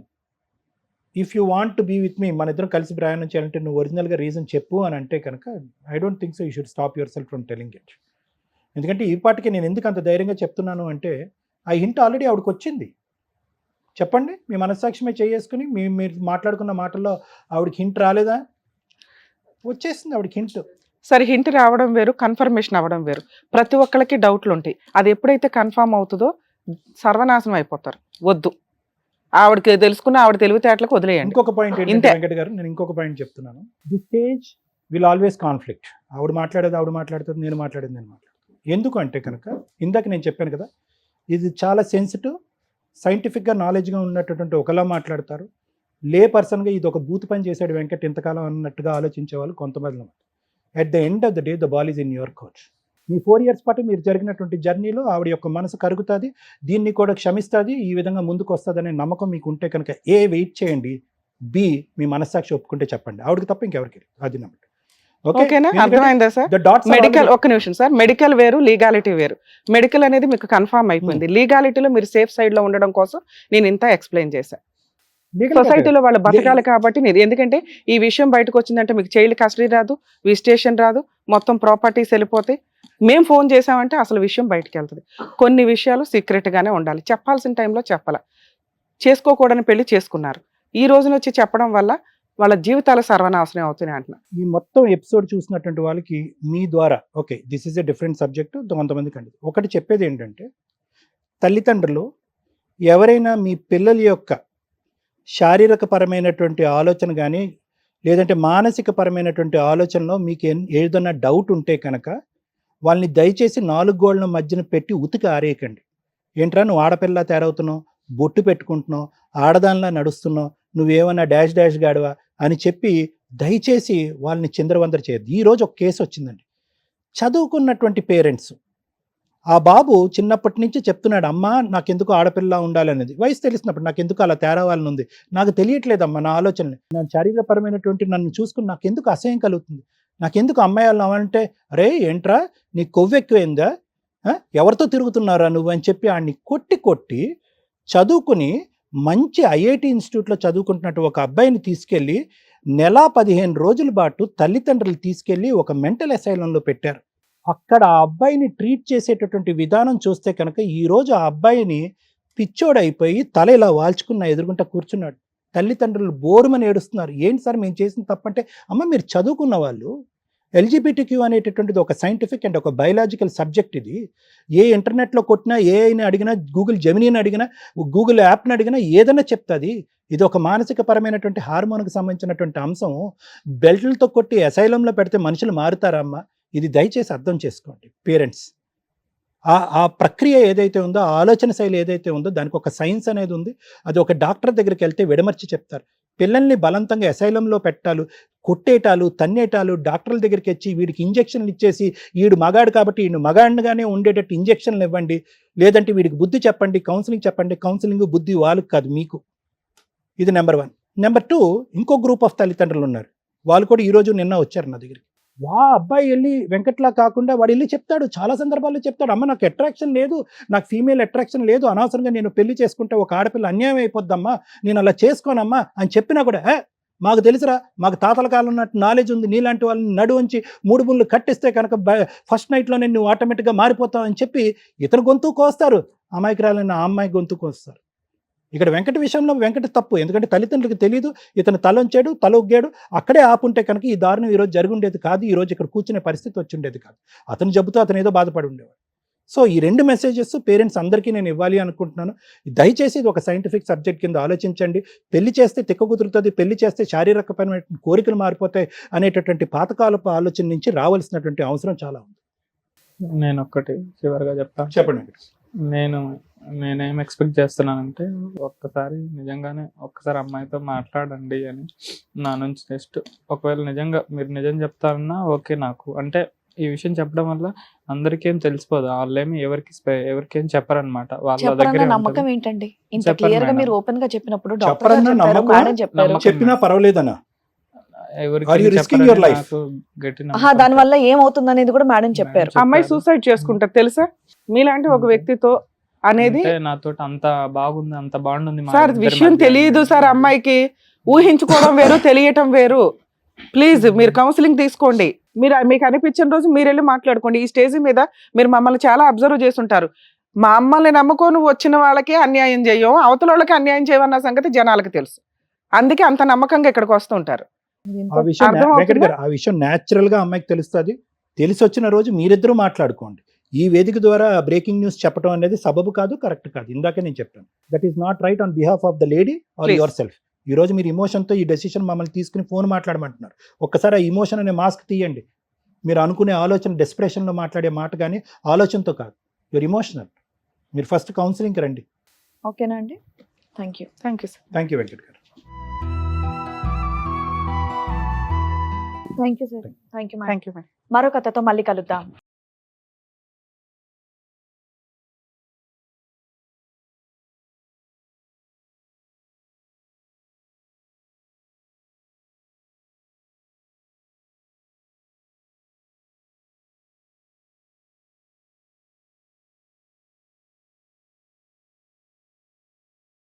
if you want to be with me, మన ఇద్దరం కలిసి ప్రయాణం చేయాలంటే నువ్వు ఒరిజినల్గా రీజన్ చెప్పు అని అంటే కనుక I don't think so you should stop your self from telling it. ఎందుకంటే ఈ పాటికి నేను ఎందుకు అంత ధైర్యంగా చెప్తున్నాను అంటే, ఆ హింట్ ఆల్రెడీ ఆవిడకి వచ్చింది. చెప్పండి, మీ మనస్సాక్షిమే చేసుకుని మీరు మాట్లాడుకున్న మాటల్లో ఆవిడకి హింట్ రాలేదా? వచ్చేసింది ఆవిడకి హింట్. సరే, హింట్ రావడం వేరు, కన్ఫర్మేషన్ అవ్వడం వేరు. ప్రతి ఒక్కరికి డౌట్లు ఉంటాయి. అది ఎప్పుడైతే కన్ఫర్మ్ అవుతుందో సర్వనాశనం అయిపోతారు. వద్దు, ఆవిడకి తెలుసుకున్న ఆవిడ తెలివితేటలకు వదిలేయండి. ఇంకొక పాయింట్ ఏంటంటే ఇంతే. వెంకట గారు, నేను ఇంకొక పాయింట్ చెప్తున్నాను. This stage will always conflict. ఆవిడ మాట్లాడేది ఆవిడ మాట్లాడుతుంది, నేను మాట్లాడేది నేను మాట్లాడుతాను. ఎందుకు అంటే కనుక ఇందాక నేను చెప్పాను కదా, ఇది చాలా సెన్సిటివ్, సైంటిఫిక్గా నాలెడ్జ్గా ఉన్నటువంటి ఒకలా మాట్లాడతారు. లే పర్సన్గా ఇది ఒక బూత్ పని చేశాడు వెంకట్ ఇంతకాలం అన్నట్టుగా ఆలోచించే వాళ్ళు కొంతమంది. At the end of the day the ball is in your coach. Me 4 years పాటు మీరు జరిగినటువంటి జర్నీలో ఆవిడ యొక్క మనసు కరుగుతుంది, దీన్ని కూడా క్షమిస్తుంది, ఈ విధంగా ముందుకు వస్తుంది అనే నమ్మకం మీకు ఉంటే కనుక ఏ వెయిట్ చేయండి, బి మీ మనస్సాక్షి ఒప్పుకుంటే చెప్పండి, ఆవిడకి తప్ప ఇంకెవరికి లేదు. అది నమ్మకం. ఓకేనా? అర్థమైందా సార్? మెడికల్, ఒక్క నిమిషం సార్, మెడికల్ వేరు, లీగాలిటీ వేరు. మెడికల్ అనేది మీకు కన్ఫర్మ్ అయిపోయింది. లీగాలిటీలో మీరు సేఫ్ సైడ్ లో ఉండడం కోసం నేను ఇంత ఎక్స్ప్లెయిన్ చేశాను. సొసైటీలో వాళ్ళు బతకాలి కాబట్టి ఎందుకంటే ఈ విషయం బయటకు వచ్చిందంటే మీకు చైల్డ్ కస్టడీ రాదు, విజిటేషన్ రాదు, మొత్తం ప్రాపర్టీస్ వెళ్ళిపోతాయి. మేము ఫోన్ చేసామంటే అసలు విషయం బయటకు వెళ్తుంది. కొన్ని విషయాలు సీక్రెట్ గానే ఉండాలి, చెప్పాల్సిన టైంలో చెప్పాల. చేసుకోకూడని పెళ్లి చేసుకున్నారు, ఈ రోజున వచ్చి చెప్పడం వల్ల వాళ్ళ జీవితాలు సర్వనాశనం అవుతున్నాయి అంటున్నా. ఈ మొత్తం ఎపిసోడ్ చూసినటువంటి వాళ్ళకి మీ ద్వారా okay this is a different subject కొంతమందికి అండి. ఒకటి చెప్పేది ఏంటంటే, తల్లిదండ్రులు ఎవరైనా మీ పిల్లల యొక్క శారీరక పరమైనటువంటి ఆలోచన కానీ లేదంటే మానసిక పరమైనటువంటి ఆలోచనలో మీకు ఏదైనా డౌట్ ఉంటే కనుక వాళ్ళని దయచేసి 4 గోళ్ల మధ్యన పెట్టి ఉతికి ఆరేయకండి. ఏంట్రా నువ్వు ఆడపిల్ల తయారవుతున్నావు, బొట్టు పెట్టుకుంటున్నావు, ఆడదానిలా నడుస్తున్నావు, నువ్వేమన్నా డాష్ డాష్ గాడువా అని చెప్పి దయచేసి వాళ్ళని చిందరవందర చేయద్దు. ఈరోజు ఒక కేసు వచ్చిందండి. చదువుకున్నటువంటి పేరెంట్స్, ఆ బాబు చిన్నప్పటి నుంచి చెప్తున్నాడు, అమ్మ నాకెందుకు ఆడపిల్ల ఉండాలనేది. వయసు తెలిసినప్పుడు నాకెందుకు అలా తేరావాలని ఉంది, నాకు తెలియట్లేదమ్మా నా ఆలోచనలు, నా శారీరపరమైనటువంటి నన్ను చూసుకుని నాకెందుకు అసహ్యం కలుగుతుంది, నాకెందుకు అమ్మాయి అవ్వాలంటే, అరే ఏంట్రా నీ కొవ్వు ఎక్కువైందా, ఎవరితో తిరుగుతున్నారా నువ్వు అని చెప్పి ఆడిని కొట్టి చదువుకుని మంచి ఐఐటి ఇన్స్టిట్యూట్లో చదువుకుంటున్నట్టు ఒక అబ్బాయిని తీసుకెళ్ళి 15 రోజుల పాటు తల్లిదండ్రులు తీసుకెళ్ళి ఒక మెంటల్ అసైలంలో పెట్టారు. అక్కడ ఆ అబ్బాయిని ట్రీట్ చేసేటటువంటి విధానం చూస్తే కనుక ఈరోజు ఆ అబ్బాయిని పిచ్చోడైపోయి తల ఇలా వాల్చుకున్న ఎదురుగుంటా కూర్చున్నాడు. తల్లిదండ్రులు బోరుమని ఏడుస్తున్నారు. ఏంటి సార్ మేము చేసిన తప్పంటే, అమ్మ మీరు చదువుకున్న వాళ్ళు, ఎల్జిబిటిక్యూ అనేటటువంటిది ఒక సైంటిఫిక్ అండ్ ఒక బయలాజికల్ సబ్జెక్ట్. ఇది ఏ ఇంటర్నెట్లో కొట్టినా, ఏఐని అడిగినా, గూగుల్ జెమినీని అడిగినా, గూగుల్ యాప్ని అడిగినా ఏదైనా చెప్తుంది. ఇది ఒక మానసిక పరమైనటువంటి హార్మోన్కి సంబంధించినటువంటి అంశం. బెల్ట్లతో కొట్టి అసైలంలో పెడితే మనుషులు మారుతారమ్మా. ఇది దయచేసి అర్థం చేసుకోండి పేరెంట్స్. ఆ ప్రక్రియ ఏదైతే ఉందో, ఆ ఆలోచన శైలి ఏదైతే ఉందో దానికి ఒక సైన్స్ అనేది ఉంది. అది ఒక డాక్టర్ దగ్గరికి వెళ్తే విడమర్చి చెప్తారు. పిల్లల్ని బలవంతంగా అసైలంలో పెట్టాలు, కొట్టేటాలు, తన్నేటాలు, డాక్టర్ల దగ్గరికి వచ్చి వీడికి ఇంజక్షన్లు ఇచ్చేసి వీడు మగాడు కాబట్టి వీడు మగాడిగానే ఉండేటట్టు ఇంజక్షన్లు ఇవ్వండి, లేదంటే వీడికి బుద్ధి చెప్పండి, కౌన్సిలింగ్ చెప్పండి. కౌన్సిలింగ్ బుద్ధి వాళ్ళకి కాదు, మీకు. ఇది నెంబర్ 1. నెంబర్ 2, ఇంకో గ్రూప్ ఆఫ్ తల్లిదండ్రులు ఉన్నారు. వాళ్ళు కూడా ఈరోజు నిన్న వచ్చారు నా దగ్గరికి. అబ్బాయి వెళ్ళి వెంకట్లా కాకుండా వాడు వెళ్ళి చెప్తాడు, చాలా సందర్భాల్లో చెప్తాడు, అమ్మ నాకు అట్రాక్షన్ లేదు, నాకు ఫీమేల్ అట్రాక్షన్ లేదు, అనవసరంగా నేను పెళ్లి చేసుకుంటే ఒక ఆడపిల్ల అన్యాయం అయిపోద్దమ్మా, నేను అలా చేసుకోనమ్మా అని చెప్పినా కూడా, మాకు తెలుసురా, మాకు తాతల కాలం ఉన్నట్టు నాలెడ్జ్ ఉంది, నీలాంటి వాళ్ళని నడువంచి 3 ముళ్ళు కట్టిస్తే కనుక ఫస్ట్ నైట్లోనే నువ్వు ఆటోమేటిక్గా మారిపోతావు అని చెప్పి ఇతను గొంతు కోస్తారు, అమాయకురాలైన ఆ అమ్మాయి గొంతు కోస్తారు. ఇక్కడ వెంకట విషయంలో వెంకట తప్పు, ఎందుకంటే తల్లిదండ్రులకు తెలియదు, ఇతను తలొంచాడు, తలొగ్గాడు, అక్కడే ఆపుంటే కనుక ఈ దారుణం ఈరోజు జరిగి ఉండేది కాదు, ఈరోజు ఇక్కడ కూర్చునే పరిస్థితి వచ్చి ఉండేది కాదు. అతను జబ్బుతో అతను ఏదో బాధపడి ఉండేవాడు. సో ఈ 2 మెసేజెస్ పేరెంట్స్ అందరికీ నేను ఇవ్వాలి అనుకుంటున్నాను. దయచేసి ఇది ఒక సైంటిఫిక్ సబ్జెక్ట్ కింద ఆలోచించండి. పెళ్లి చేస్తే తిక్క కుదురుతుంది, పెళ్లి చేస్తే శారీరకపరమైన కోరికలు మారిపోతాయి అనేటటువంటి పాతకాలపు ఆలోచన నుంచి రావాల్సినటువంటి అవసరం చాలా ఉంది. నేను ఒక్కటి చివరిగా చెప్తాను. చెప్పండి. నేనేం ఎక్స్పెక్ట్ చేస్తున్నానంటే ఒక్కసారి నిజంగానే ఒక్కసారి అమ్మాయితో మాట్లాడండి అని నా నుంచి జస్ట్ ఒకవేళ నిజంగా మీరు నిజం చెప్తారన్నా ఓకే. నాకు అంటే ఈ విషయం చెప్పడం వల్ల అందరికీ ఏం తెలిసిపోదు, వాళ్ళేమి ఎవరికేం చెప్పరనమాట. వాళ్ళ చెప్పరన్న దగ్గర నమ్మకం ఏంటండి? ఇంత చెప్పరు క్లియర్ గా మేడం. మీరు ఓపెన్ గా చెప్పినప్పుడు డాక్టర్ చెప్పరన్న గారు చెప్పారు, నమ్మకం? మేడం చెప్పారు. నమ్మకం. చెప్పినా పర్వాలేదనా? ఎవరికి Are you risking your life? దాని వల్ల ఏమవుతుంది అనేది కూడా మేడం చెప్పారు. అమ్మాయి సూసైడ్ చేసుకుంటారు తెలుసా? మీలాంటి ఒక వ్యక్తితో అనేది నాతో అంత బాగుంది, అంత బాగుంది సార్. విషయం తెలియదు సార్ అమ్మాయికి. ఊహించుకోవడం వేరు, తెలియటం వేరు. ప్లీజ్ మీరు కౌన్సిలింగ్ తీసుకోండి. మీరు మీకు అనిపించిన రోజు మీరు వెళ్ళి మాట్లాడుకోండి. ఈ స్టేజ్ మీద మీరు మమ్మల్ని చాలా అబ్జర్వ్ చేస్తుంటారు. మా అమ్మల్ని నమ్ముకొని వచ్చిన వాళ్ళకే అన్యాయం చేయం, అవతల వాళ్ళకి అన్యాయం చేయమన్న సంగతి జనాలకు తెలుసు. అందుకే అంత నమ్మకంగా ఇక్కడికి వస్తుంటారు. ఆ విషయం అర్థమవుతుందా? వెంకట్ గారు, ఆ విషయం న్యాచురల్ గా అమ్మాయికి తెలుస్తుంది. తెలిసి వచ్చిన రోజు మీరిద్దరూ మాట్లాడుకోండి. ఈ వేదిక ద్వారా బ్రేకింగ్ న్యూస్ చెప్పడం అనేది సబబు కాదు, కరెక్ట్ కాదు. ఇందాకే నేను చెప్పాను, that is not right on behalf of the lady or Please. Yourself. ఈ రోజు మీరు ఇమోషన్తో ఈ డెసిషన్ మమ్మల్ని తీసుకుని ఫోన్ మాట్లాడమంటున్నారు. ఒక్కసారి ఆ ఇమోషన్ అనే మాస్క్ తీయండి. మీరు అనుకునే ఆలోచన డెస్పిరేషన్లో మాట్లాడే మాట కానీ ఆలోచనతో కాదు, యువర్ ఇమోషనల్. మీరు ఫస్ట్ కౌన్సిలింగ్కి రండి. ఓకేనా అండి? Thank you. Thank you sir. Thank you Venkat garu. Thank you sir. Thank you madam. Thank you madam. మరో కథతో మళ్ళీ కలుద్దాం.